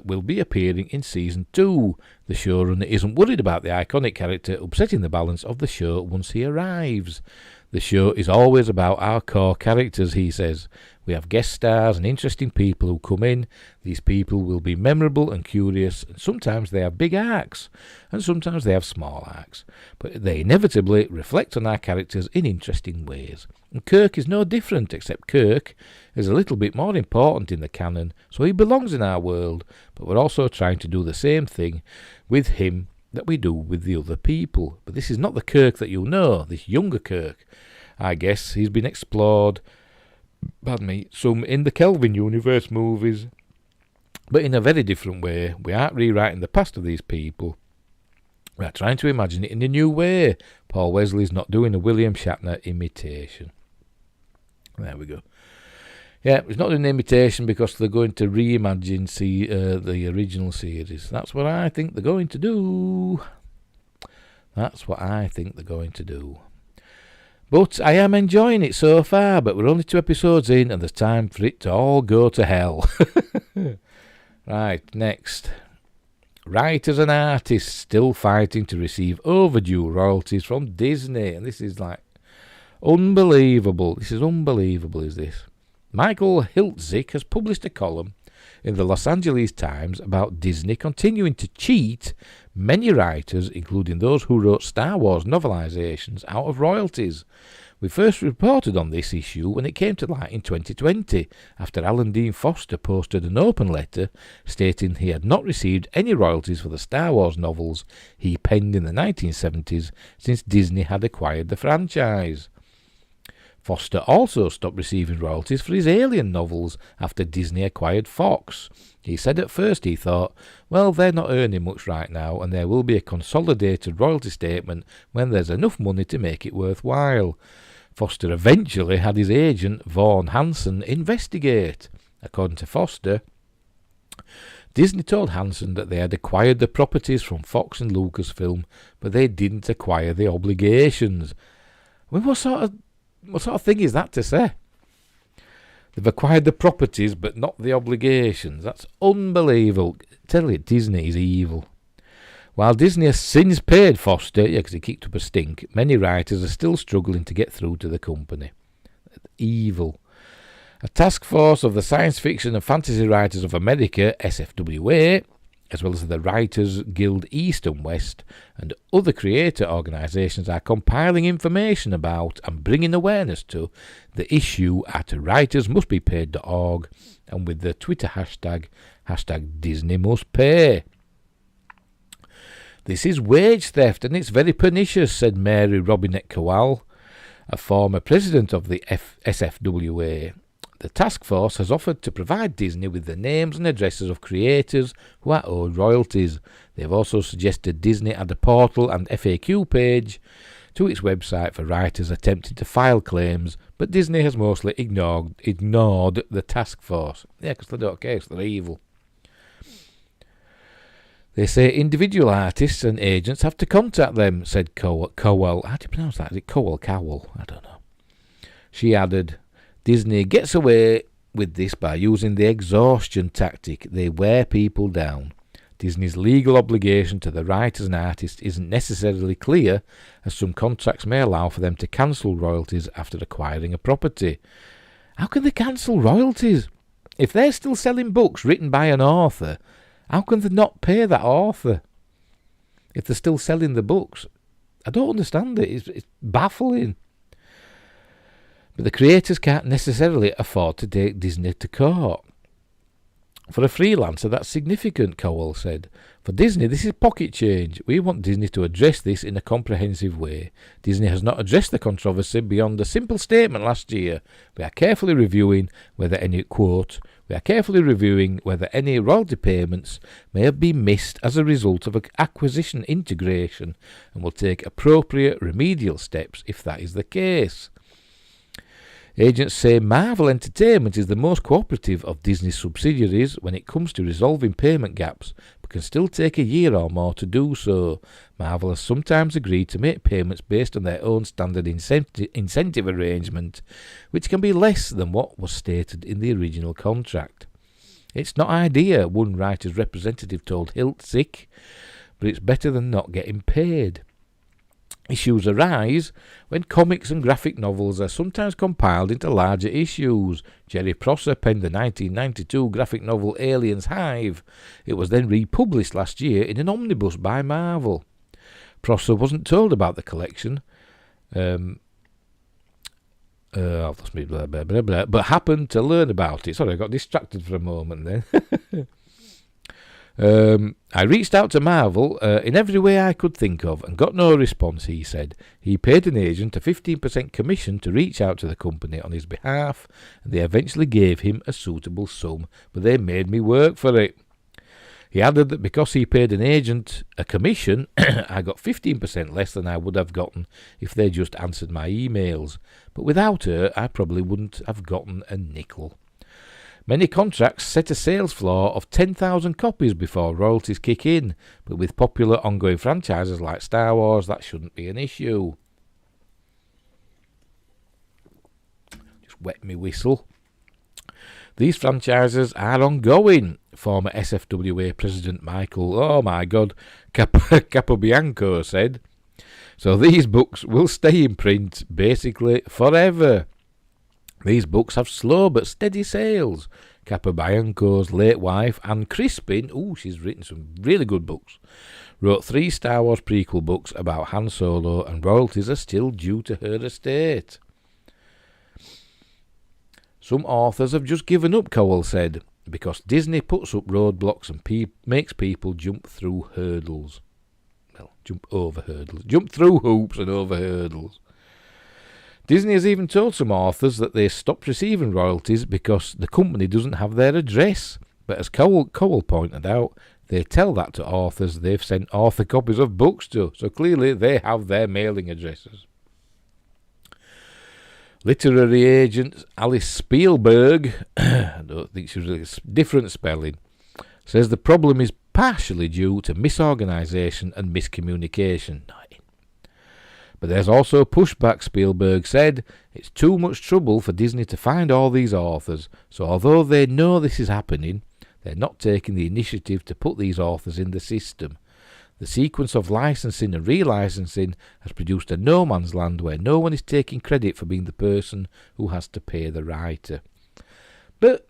will be appearing in Season 2. The showrunner isn't worried about the iconic character upsetting the balance of the show once he arrives. The show is always about our core characters, he says. We have guest stars and interesting people who come in. These people will be memorable and curious, and sometimes they have big arcs, and sometimes they have small arcs, but they inevitably reflect on our characters in interesting ways. And Kirk is no different, except Kirk is a little bit more important in the canon, so he belongs in our world, but we're also trying to do the same thing with him that we do with the other people. But this is not the Kirk that you know, this younger Kirk. I guess he's been explored, some in the Kelvin universe movies, but in a very different way. We aren't rewriting the past of these people. We are trying to imagine it in a new way. Paul Wesley's not doing a William Shatner imitation. There we go. Yeah, it's not an imitation because they're going to reimagine the original series. That's what I think they're going to do. But I am enjoying it so far, but we're only 2 episodes in and there's time for it to all go to hell. Right, next. Writers and artists still fighting to receive overdue royalties from Disney. And this is like unbelievable. This is unbelievable, is this? Michael Hiltzik has published a column in the Los Angeles Times about Disney continuing to cheat many writers, including those who wrote Star Wars novelizations, out of royalties. We first reported on this issue when it came to light in 2020, after Alan Dean Foster posted an open letter stating he had not received any royalties for the Star Wars novels he penned in the 1970s since Disney had acquired the franchise. Foster also stopped receiving royalties for his Alien novels after Disney acquired Fox. He said at first he thought, well, they're not earning much right now and there will be a consolidated royalty statement when there's enough money to make it worthwhile. Foster eventually had his agent, Vaughan Hansen, investigate. According to Foster, Disney told Hansen that they had acquired the properties from Fox and Lucasfilm, but they didn't acquire the obligations. I mean, what sort of thing is that to say? They've acquired the properties, but not the obligations. That's unbelievable. Tell you, Disney is evil. While Disney has since paid Foster, because he kicked up a stink, many writers are still struggling to get through to the company. Evil. A task force of the Science Fiction and Fantasy Writers of America, SFWA, as well as the Writers Guild East and West, and other creator organisations are compiling information about and bringing awareness to the issue at writersmustbepaid.org and with the Twitter hashtag #DisneyMustPay. This is wage theft and it's very pernicious, said Mary Robinette Kowal, a former president of the SFWA. The task force has offered to provide Disney with the names and addresses of creators who are owed royalties. They have also suggested Disney add a portal and FAQ page to its website for writers attempting to file claims, but Disney has mostly ignored the task force. Yeah, because they don't care, because they're evil. They say individual artists and agents have to contact them, said Cowell. How do you pronounce that? Is it Cowell? I don't know. She added, Disney gets away with this by using the exhaustion tactic. They wear people down. Disney's legal obligation to the writers and artists isn't necessarily clear, as some contracts may allow for them to cancel royalties after acquiring a property. How can they cancel royalties? If they're still selling books written by an author, how can they not pay that author if they're still selling the books? I don't understand it. It's baffling. But the creators can't necessarily afford to take Disney to court. For a freelancer, that's significant, Cowell said. For Disney, this is pocket change. We want Disney to address this in a comprehensive way. Disney has not addressed the controversy beyond a simple statement last year. We are carefully reviewing whether any, quote, we are carefully reviewing whether any royalty payments may have been missed as a result of acquisition integration and will take appropriate remedial steps if that is the case. Agents say Marvel Entertainment is the most cooperative of Disney's subsidiaries when it comes to resolving payment gaps, but can still take a year or more to do so. Marvel has sometimes agreed to make payments based on their own standard incentive arrangement, which can be less than what was stated in the original contract. It's not ideal, one writer's representative told Hiltzik, but it's better than not getting paid. Issues arise when comics and graphic novels are sometimes compiled into larger issues. Jerry Prosser penned the 1992 graphic novel Alien's Hive. It was then republished last year in an omnibus by Marvel. Prosser wasn't told about the collection, but happened to learn about it. Sorry, I got distracted for a moment then. I reached out to Marvel in every way I could think of and got no response, he said. He paid an agent a 15% commission to reach out to the company on his behalf, and they eventually gave him a suitable sum, but they made me work for it. He added that because he paid an agent a commission, I got 15% less than I would have gotten if they just answered my emails. But without her, I probably wouldn't have gotten a nickel. Many contracts set a sales floor of 10,000 copies before royalties kick in, but with popular ongoing franchises like Star Wars, that shouldn't be an issue. Just wet me whistle. These franchises are ongoing, former SFWA President Michael, oh my God, Capobianco said. So these books will stay in print basically forever. These books have slow but steady sales. Capobianco's late wife, Anne Crispin, she's written some really good books, wrote 3 Star Wars prequel books about Han Solo, and royalties are still due to her estate. Some authors have just given up, Cowell said, because Disney puts up roadblocks and makes people jump through hurdles. Well, jump over hurdles. Jump through hoops and over hurdles. Disney has even told some authors that they stopped receiving royalties because the company doesn't have their address. But as Cowell pointed out, they tell that to authors they've sent author copies of books to, so clearly they have their mailing addresses. Literary agent Alice Spielberg, I don't think she was really different spelling, says the problem is partially due to misorganisation and miscommunication. But there's also pushback. Spielberg said it's too much trouble for Disney to find all these authors, so although they know this is happening, they're not taking the initiative to put these authors in the system. The sequence of licensing and relicensing has produced a no man's land where no one is taking credit for being the person who has to pay the writer. But,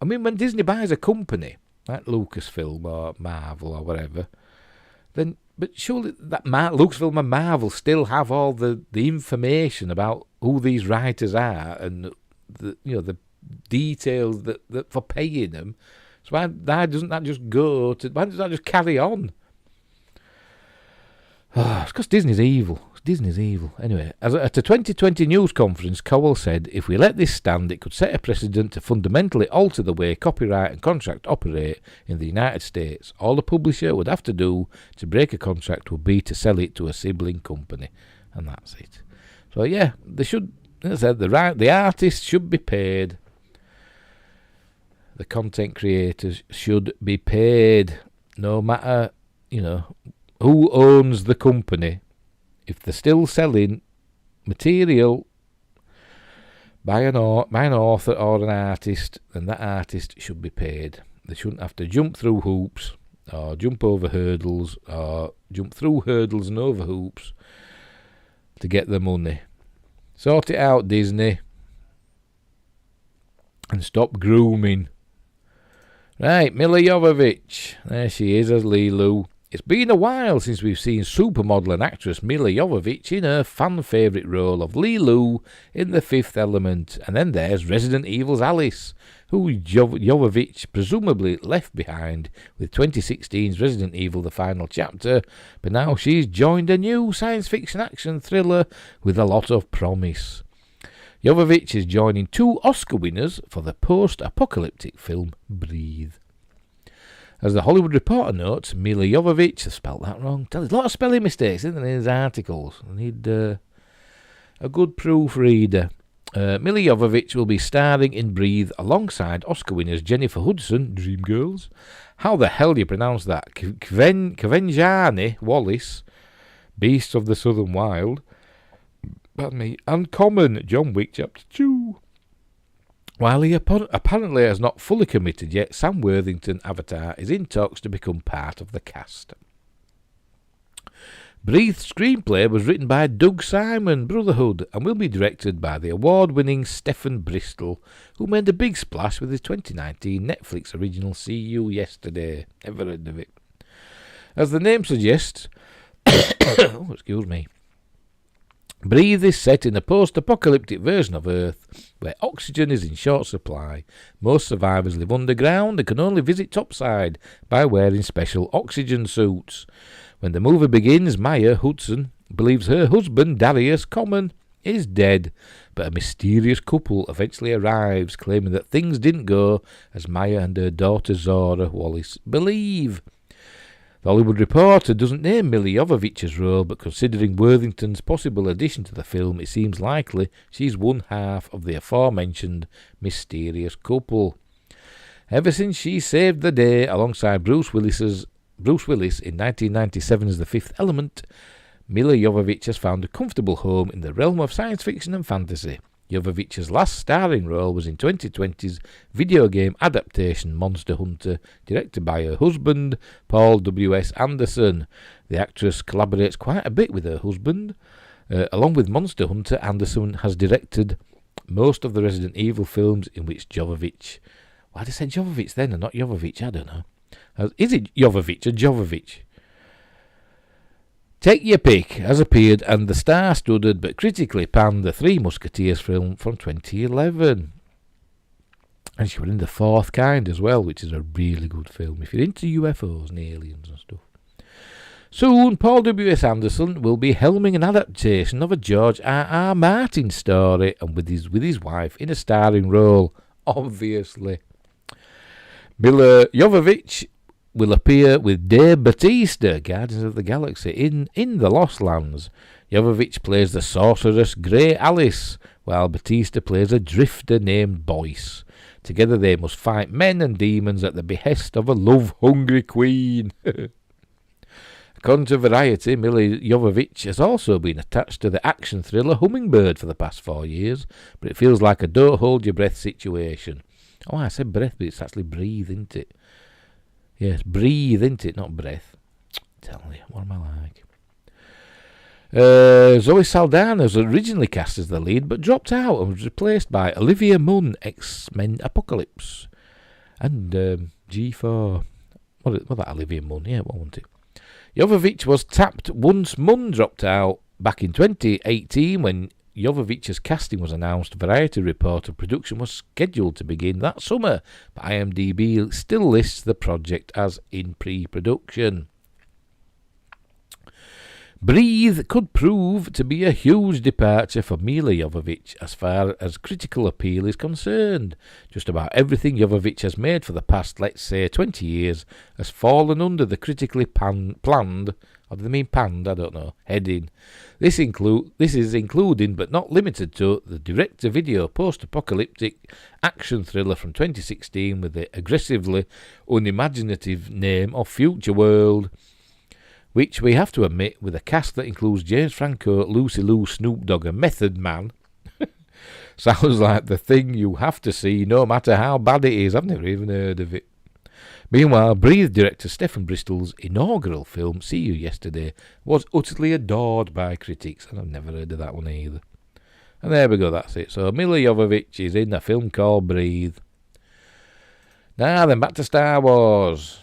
I mean, when Disney buys a company, like Lucasfilm or Marvel or whatever, then, but surely that Lucasfilm and Marvel still have all the information about who these writers are and the details that for paying them. So why doesn't that just why does that just carry on? It's because Disney's evil. Disney's evil. Anyway, at a 2020 news conference, Cowell said, if we let this stand, it could set a precedent to fundamentally alter the way copyright and contract operate in the United States. All the publisher would have to do to break a contract would be to sell it to a sibling company. And that's it. So yeah, they should, as I said, the artists should be paid. The content creators should be paid, no matter, who owns the company. If they're still selling material by an author or an artist, then that artist should be paid. They shouldn't have to jump through hoops, or jump over hurdles, or jump through hurdles and over hoops to get the money. Sort it out, Disney, and stop grooming. Right, Milla Jovovich. There she is as Lilu. It's been a while since we've seen supermodel and actress Milla Jovovich in her fan-favourite role of Lilu in The Fifth Element. And then there's Resident Evil's Alice, who Jovovich presumably left behind with 2016's Resident Evil The Final Chapter, but now she's joined a new science fiction action thriller with a lot of promise. Jovovich is joining 2 Oscar winners for the post-apocalyptic film Breathe. As the Hollywood Reporter notes, Milla Jovovich, I spelled that wrong. There's a lot of spelling mistakes, isn't there, in his articles? I need a good proofreader. Milla Jovovich will be starring in Breathe alongside Oscar winners Jennifer Hudson, Dreamgirls. How the hell do you pronounce that? Kvenjani Wallace, Beasts of the Southern Wild. Pardon me. And Common, John Wick Chapter 2. While he apparently has not fully committed yet, Sam Worthington, Avatar, is in talks to become part of the cast. Breathe's screenplay was written by Doug Simon, Brotherhood, and will be directed by the award-winning Stephen Bristol, who made a big splash with his 2019 Netflix original See You Yesterday. Never heard of it. As the name suggests, Breathe is set in a post-apocalyptic version of Earth where oxygen is in short supply. Most survivors live underground and can only visit topside by wearing special oxygen suits. When the movie begins, Maya Hudson believes her husband, Darius Common, is dead, but a mysterious couple eventually arrives, claiming that things didn't go as Maya and her daughter Zora Wallace believe. The Hollywood Reporter doesn't name Milla Jovovich's role, but considering Worthington's possible addition to the film, it seems likely she's one half of the aforementioned mysterious couple. Ever since she saved the day alongside Bruce Willis in 1997's The Fifth Element, Milla Jovovich has found a comfortable home in the realm of science fiction and fantasy. Jovovich's last starring role was in 2020's video game adaptation Monster Hunter, directed by her husband, Paul W.S. Anderson. The actress collaborates quite a bit with her husband. Along with Monster Hunter, Anderson has directed most of the Resident Evil films in which Jovovich... Why did I say Jovovich then and not Jovovich? I don't know. Is it Jovovich or Jovovich? Take Your Pick has appeared and the star-studded but critically panned The Three Musketeers film from 2011. And she was in The Fourth Kind as well, which is a really good film if you're into UFOs and aliens and stuff. Soon, Paul W.S. Anderson will be helming an adaptation of a George R.R. Martin story, and with his wife in a starring role, obviously. Milla Jovovich will appear with Dave Bautista, Guardians of the Galaxy, in The Lost Lands. Jovovich plays the sorceress Grey Alice, while Batista plays a drifter named Boyce. Together they must fight men and demons at the behest of a love-hungry queen. According to Variety, Mila Jovovich has also been attached to the action thriller Hummingbird for the past 4 years, but it feels like a don't hold your breath situation. Oh, I said breath, but it's actually breathe, isn't it? Yes, breathe, isn't it, not breath. Tell you, what am I like? Zoe Saldana was originally cast as the lead, but dropped out and was replaced by Olivia Munn, X-Men Apocalypse, and G4. What that Olivia Munn? Yeah, what wasn't it? Jovovich was tapped once Munn dropped out back in 2018 when Jovovich's casting was announced. Variety reported production was scheduled to begin that summer, but IMDb still lists the project as in pre-production. Breathe could prove to be a huge departure for Mila Jovovich as far as critical appeal is concerned. Just about everything Jovovich has made for the past, let's say, 20 years has fallen under the critically planned, or do they mean panned, I don't know, heading. This is including, but not limited to, the direct-to-video post-apocalyptic action thriller from 2016 with the aggressively unimaginative name of Future World, which we have to admit, with a cast that includes James Franco, Lucy Liu, Snoop Dogg and Method Man, sounds like the thing you have to see no matter how bad it is. I've never even heard of it. Meanwhile, Breathe director Stephen Bristol's inaugural film, See You Yesterday, was utterly adored by critics, and I've never heard of that one either. And there we go, that's it. So Mila Jovovich is in a film called Breathe. Now then, back to Star Wars.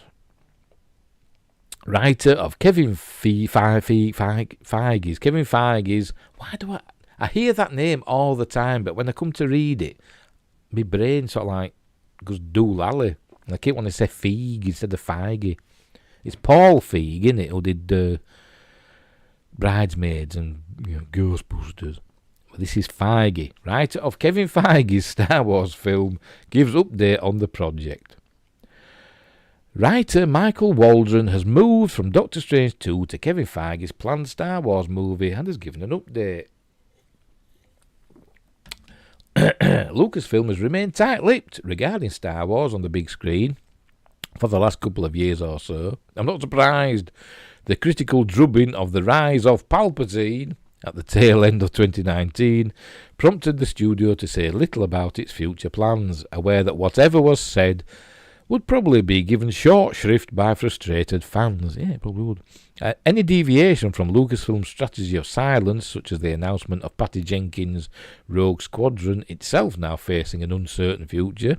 Writer of Kevin Feige's. Why do I hear that name all the time, but when I come to read it, my brain sort of like goes doolally. And I keep wanting to say Feige instead of Feige. It's Paul Feig, isn't it, who did Bridesmaids and Ghostbusters. Well, this is Feige. Writer of Kevin Feige's Star Wars film gives update on the project. Writer Michael Waldron has moved from Doctor Strange 2 to Kevin Feige's planned Star Wars movie and has given an update. Lucasfilm has remained tight-lipped regarding Star Wars on the big screen for the last couple of years or so. I'm not surprised. The critical drubbing of the rise of Palpatine at the tail end of 2019 prompted the studio to say little about its future plans, aware that whatever was said would probably be given short shrift by frustrated fans. Yeah, it probably would. Any deviation from Lucasfilm's strategy of silence, such as the announcement of Patty Jenkins' Rogue Squadron, itself now facing an uncertain future,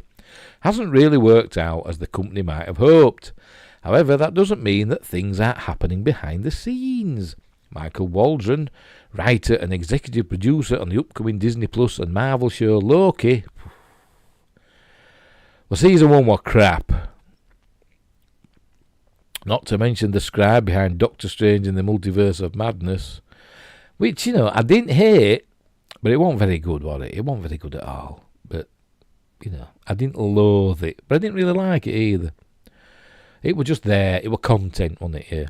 hasn't really worked out as the company might have hoped. However, that doesn't mean that things aren't happening behind the scenes. Michael Waldron, writer and executive producer on the upcoming Disney Plus and Marvel show Loki. Well, season 1 was crap. Not to mention the scribe behind Doctor Strange in the Multiverse of Madness, which, I didn't hate, but it wasn't very good, was it? It wasn't very good at all. But, I didn't loathe it, but I didn't really like it either. It was just there. It was content, wasn't it?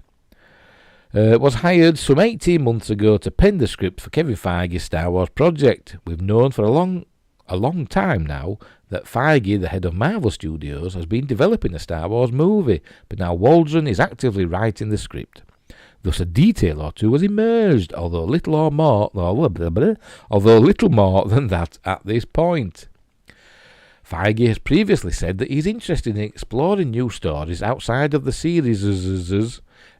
Yeah. Was hired some 18 months ago to pen the script for Kevin Feige's Star Wars project. We've known for a long time now that Feige, the head of Marvel Studios, has been developing a Star Wars movie, but now Waldron is actively writing the script. Thus a detail or two has emerged, although little more than that at this point. Feige has previously said that he's interested in exploring new stories outside of the series'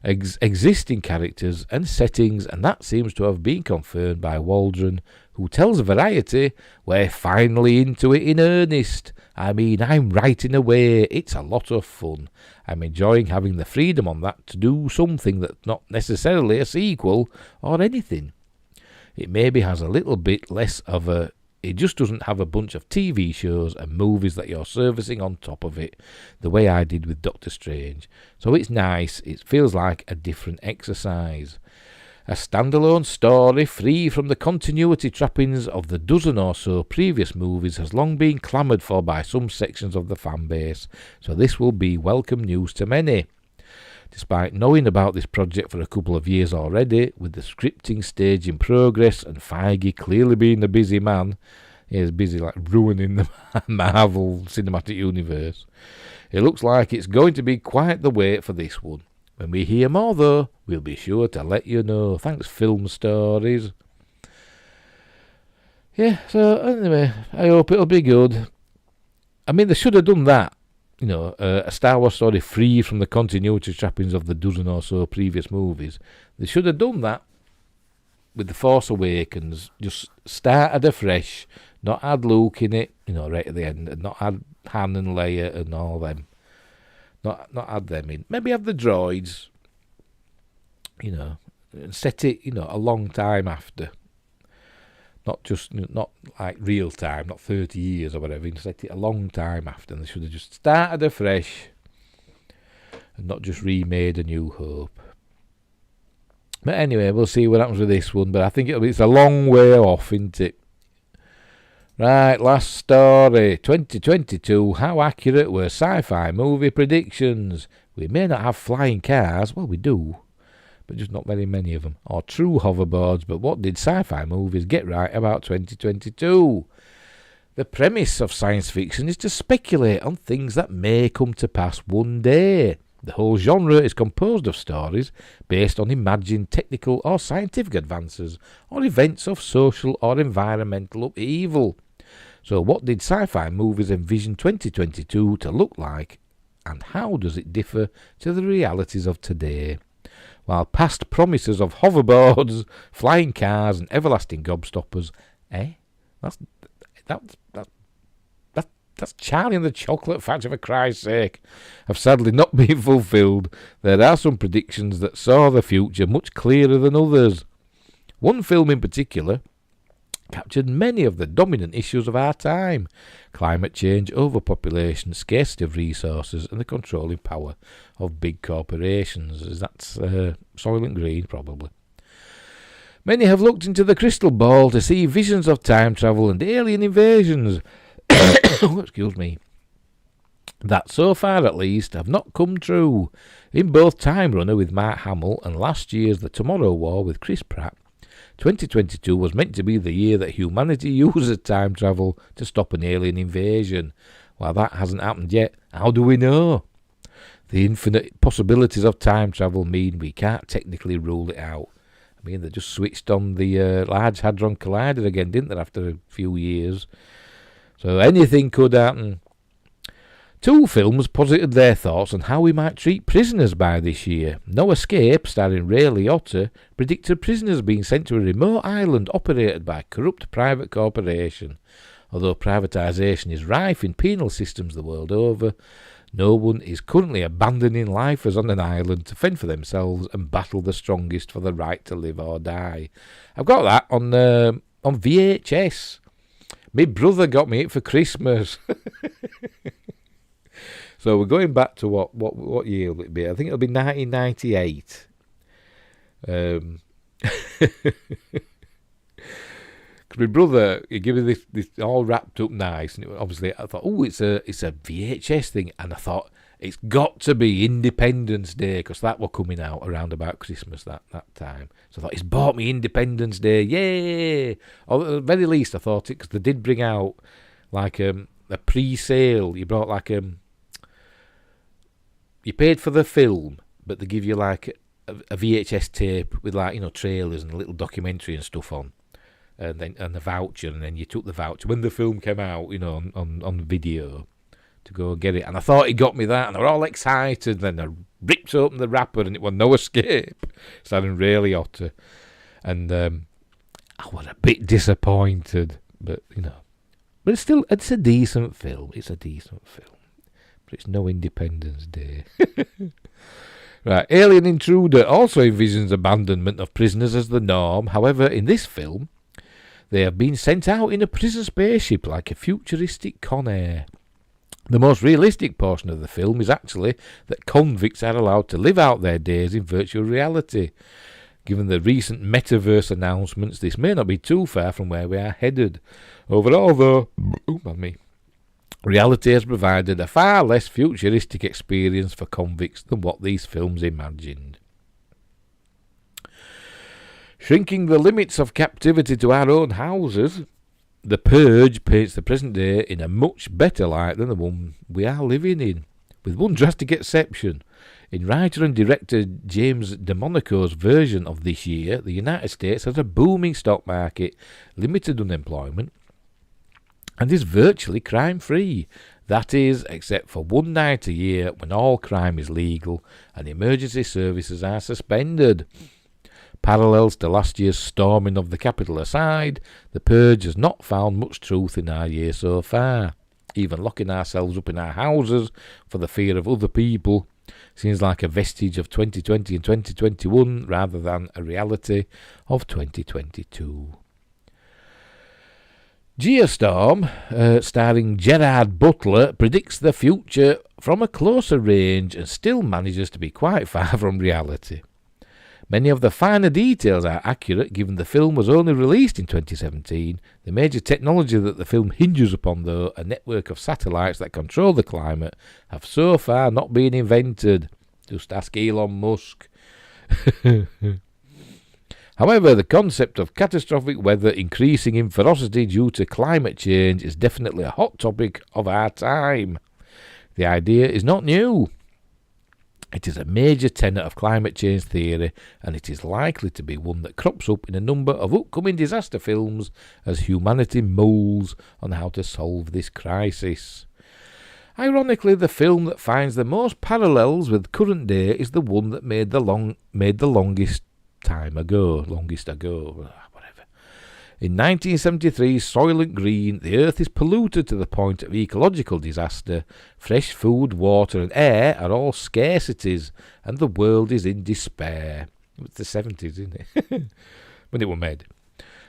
existing characters and settings, and that seems to have been confirmed by Waldron, who tells Variety, "We're finally into it in earnest. I mean, I'm writing away. It's a lot of fun. I'm enjoying having the freedom on that to do something that's not necessarily a sequel or anything. It maybe has a little bit less of a... It just doesn't have a bunch of TV shows and movies that you're servicing on top of it, the way I did with Doctor Strange. So it's nice. It feels like a different exercise. A standalone story free from the continuity trappings of the dozen or so previous movies has long been clamoured for by some sections of the fan base, so this will be welcome news to many. Despite knowing about this project for a couple of years already, with the scripting stage in progress and Feige clearly being a busy man, he is busy like ruining the Marvel Cinematic Universe, it looks like it's going to be quite the wait for this one. When we hear more though, we'll be sure to let you know. Thanks, Film Stories. Yeah, so anyway, I hope it'll be good. I mean, they should have done that. You know, a Star Wars story free from the continuity trappings of the dozen or so previous movies. They should have done that with The Force Awakens. Just started afresh, not had Luke in it, you know, right at the end, and not had Han and Leia and all them. Not had them in. Maybe have the droids, you know, and set it, you know, a long time after. Not like real time, not 30 years or whatever. Set it a long time after, and they should have just started afresh and not just remade A New Hope. But anyway, we'll see what happens with this one. But I think it's a long way off, isn't it? Right, last story. 2022. How accurate were sci-fi movie predictions? We may not have flying cars. Well, we do, but just not very many of them, or true hoverboards. But what did sci-fi movies get right about 2022? The premise of science fiction is to speculate on things that may come to pass one day. The whole genre is composed of stories based on imagined technical or scientific advances, or events of social or environmental upheaval. So what did sci-fi movies envision 2022 to look like, and how does it differ to the realities of today? While past promises of hoverboards, flying cars, and everlasting gobstoppers, that's Charlie and the Chocolate Factory, for Christ's sake, have sadly not been fulfilled, there are some predictions that saw the future much clearer than others. One film in particular captured many of the dominant issues of our time: climate change, overpopulation, scarcity of resources, and the controlling power of big corporations. That's Soylent Green, probably. Many have looked into the crystal ball to see visions of time travel and alien invasions. Excuse me. That, so far at least, have not come true. In both Time Runner with Mark Hamill and last year's The Tomorrow War with Chris Pratt, 2022 was meant to be the year that humanity uses time travel to stop an alien invasion. While that hasn't happened yet, how do we know? The infinite possibilities of time travel mean we can't technically rule it out. I mean, they just switched on the Large Hadron Collider again, didn't they, after a few years? So anything could happen. Two films posited their thoughts on how we might treat prisoners by this year. No Escape, starring Ray Liotta, predicted prisoners being sent to a remote island operated by a corrupt private corporation. Although privatisation is rife in penal systems the world over, no one is currently abandoning lifers on an island to fend for themselves and battle the strongest for the right to live or die. I've got that on VHS. My brother got me it for Christmas. So we're going back to what year will it be? I think it'll be 1998. Because my brother, he gave me this all wrapped up nice, and obviously I thought, oh, it's a VHS thing, and I thought it's got to be Independence Day, because that were coming out around about Christmas that time. So I thought, he's bought me Independence Day, yay! Or at the very least, I thought it, because they did bring out like a pre-sale. You brought like you paid for the film, but they give you like a VHS tape with, like, you know, trailers and a little documentary and stuff on, and the voucher, and then you took the voucher when the film came out, you know, on video to go get it. And I thought he got me that, and I was all excited. Then I ripped open the wrapper, and it was No Escape, starring Ray Liotta, and I was a bit disappointed, but you know, but it's a decent film. It's a decent film. But it's no Independence Day. Right, Alien Intruder also envisions abandonment of prisoners as the norm. However, in this film, they have been sent out in a prison spaceship like a futuristic Con Air. The most realistic portion of the film is actually that convicts are allowed to live out their days in virtual reality. Given the recent metaverse announcements, this may not be too far from where we are headed. Overall, though, reality has provided a far less futuristic experience for convicts than what these films imagined. Shrinking the limits of captivity to our own houses, The Purge paints the present day in a much better light than the one we are living in, with one drastic exception. In writer and director James DeMonaco's version of this year, the United States has a booming stock market, limited unemployment, and is virtually crime-free. That is, except for one night a year when all crime is legal and emergency services are suspended. Parallels to last year's storming of the Capitol aside, The Purge has not found much truth in our year so far. Even locking ourselves up in our houses for the fear of other people seems like a vestige of 2020 and 2021 rather than a reality of 2022. Geostorm, starring Gerard Butler, predicts the future from a closer range and still manages to be quite far from reality. Many of the finer details are accurate given the film was only released in 2017. The major technology that the film hinges upon, though, a network of satellites that control the climate, have so far not been invented. Just ask Elon Musk. However, the concept of catastrophic weather increasing in ferocity due to climate change is definitely a hot topic of our time. The idea is not new. It is a major tenet of climate change theory, and it is likely to be one that crops up in a number of upcoming disaster films as humanity mulls on how to solve this crisis. Ironically, the film that finds the most parallels with current day is the one that made the longest ago. In 1973, Soylent Green, the earth is polluted to the point of ecological disaster. Fresh food, water and air are all scarcities, and the world is in despair. It was the 70s, isn't it? When it was made.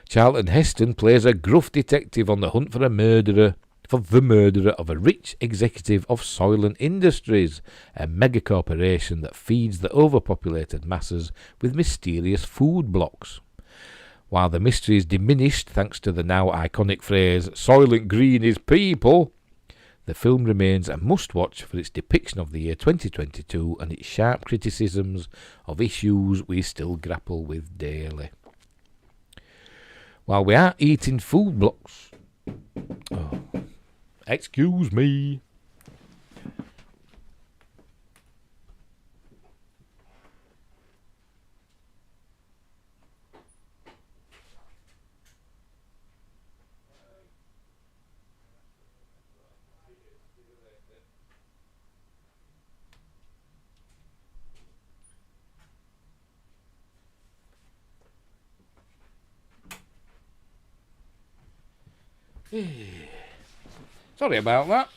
Charlton Heston plays a gruff detective on the hunt for the murderer of a rich executive of Soylent Industries, a megacorporation that feeds the overpopulated masses with mysterious food blocks. While the mystery is diminished thanks to the now iconic phrase, Soylent Green is people, the film remains a must-watch for its depiction of the year 2022 and its sharp criticisms of issues we still grapple with daily. While we are eating food blocks... Oh, excuse me. Sorry about that.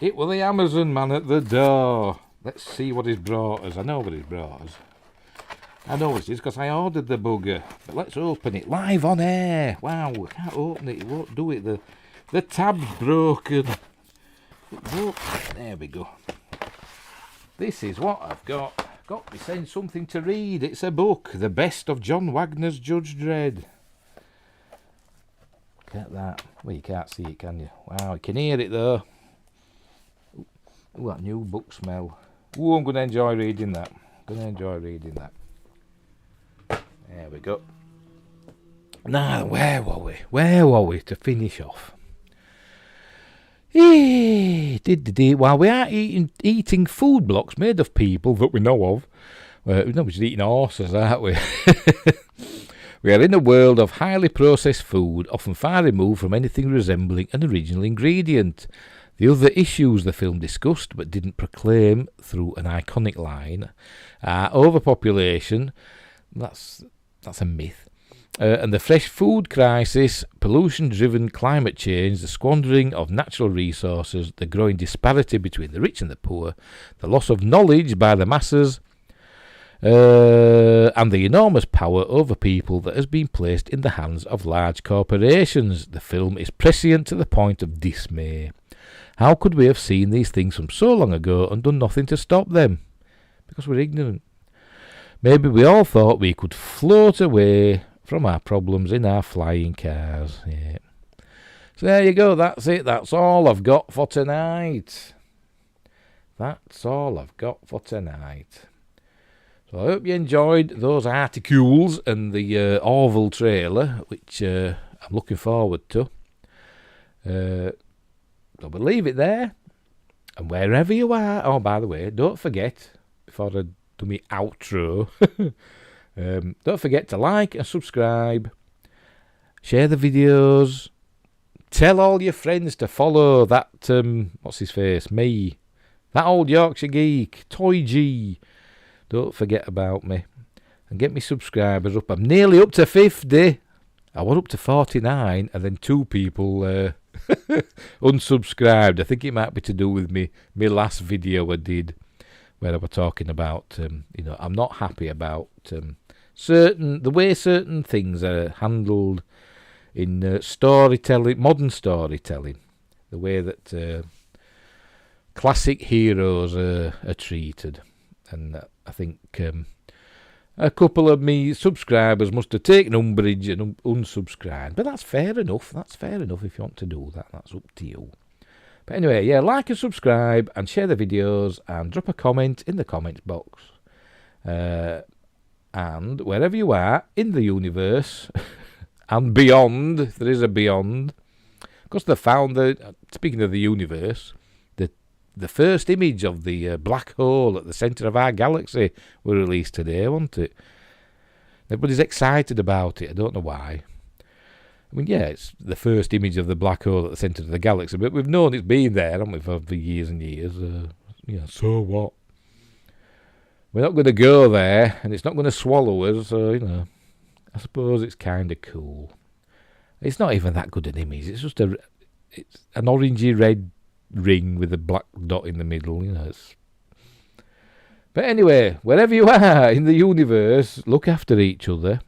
It was the Amazon man at the door. Let's see what he's brought us. I know what he's brought us. I know what it is because I ordered the bugger. But let's open it live on air. Wow, we can't open it. It won't do it. The tab's broken. There we go. This is what I've got. Got me sent something to read. It's a book. The Best of John Wagner's Judge Dredd. Look at that. Well, you can't see it, can you? Wow, you can hear it though. Ooh, that new book smell. Ooh, I'm going to enjoy reading that. There we go. Now, where were we to finish off? While we are eating food blocks made of people that we know of, we're just eating horses, aren't we? We are in a world of highly processed food, often far removed from anything resembling an original ingredient. The other issues the film discussed but didn't proclaim through an iconic line are overpopulation, that's a myth, and the fresh food crisis, pollution-driven climate change, the squandering of natural resources, the growing disparity between the rich and the poor, the loss of knowledge by the masses, and the enormous power over people that has been placed in the hands of large corporations. The film is prescient to the point of dismay. How could we have seen these things from so long ago and done nothing to stop them? Because we're ignorant. Maybe we all thought we could float away from our problems in our flying cars. Yeah. So there you go, that's it. That's all I've got for tonight. That's all I've got for tonight. So I hope you enjoyed those articles and the Orville trailer, which I'm looking forward to. So we'll leave it there. And wherever you are, oh, by the way, don't forget, before I do my outro, don't forget to like and subscribe, share the videos, tell all your friends to follow that, what's his face, me, that old Yorkshire geek, TOYG. Don't forget about me. And get me subscribers up. I'm nearly up to 50. I was up to 49, and then 2 people unsubscribed. I think it might be to do with me last video I did, where I was talking about, I'm not happy about the way certain things are handled in storytelling, modern storytelling, the way that classic heroes are treated. And I think a couple of me subscribers must have taken umbrage and unsubscribed. But that's fair enough. That's fair enough if you want to do that. That's up to you. But anyway, yeah, like and subscribe and share the videos and drop a comment in the comments box. And wherever you are in the universe and beyond, if there is a beyond, because they found that, speaking of the universe, the first image of the black hole at the centre of our galaxy were released today, wasn't it? Everybody's excited about it. I don't know why. I mean, yeah, it's the first image of the black hole at the centre of the galaxy, but we've known it's been there, haven't we, for years and years. So what? We're not going to go there, and it's not going to swallow us, so, I suppose it's kind of cool. It's not even that good an image. It's just it's an orangey red ring with a black dot in the middle, But anyway, wherever you are in the universe, look after each other,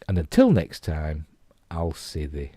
and until next time, I'll see thee.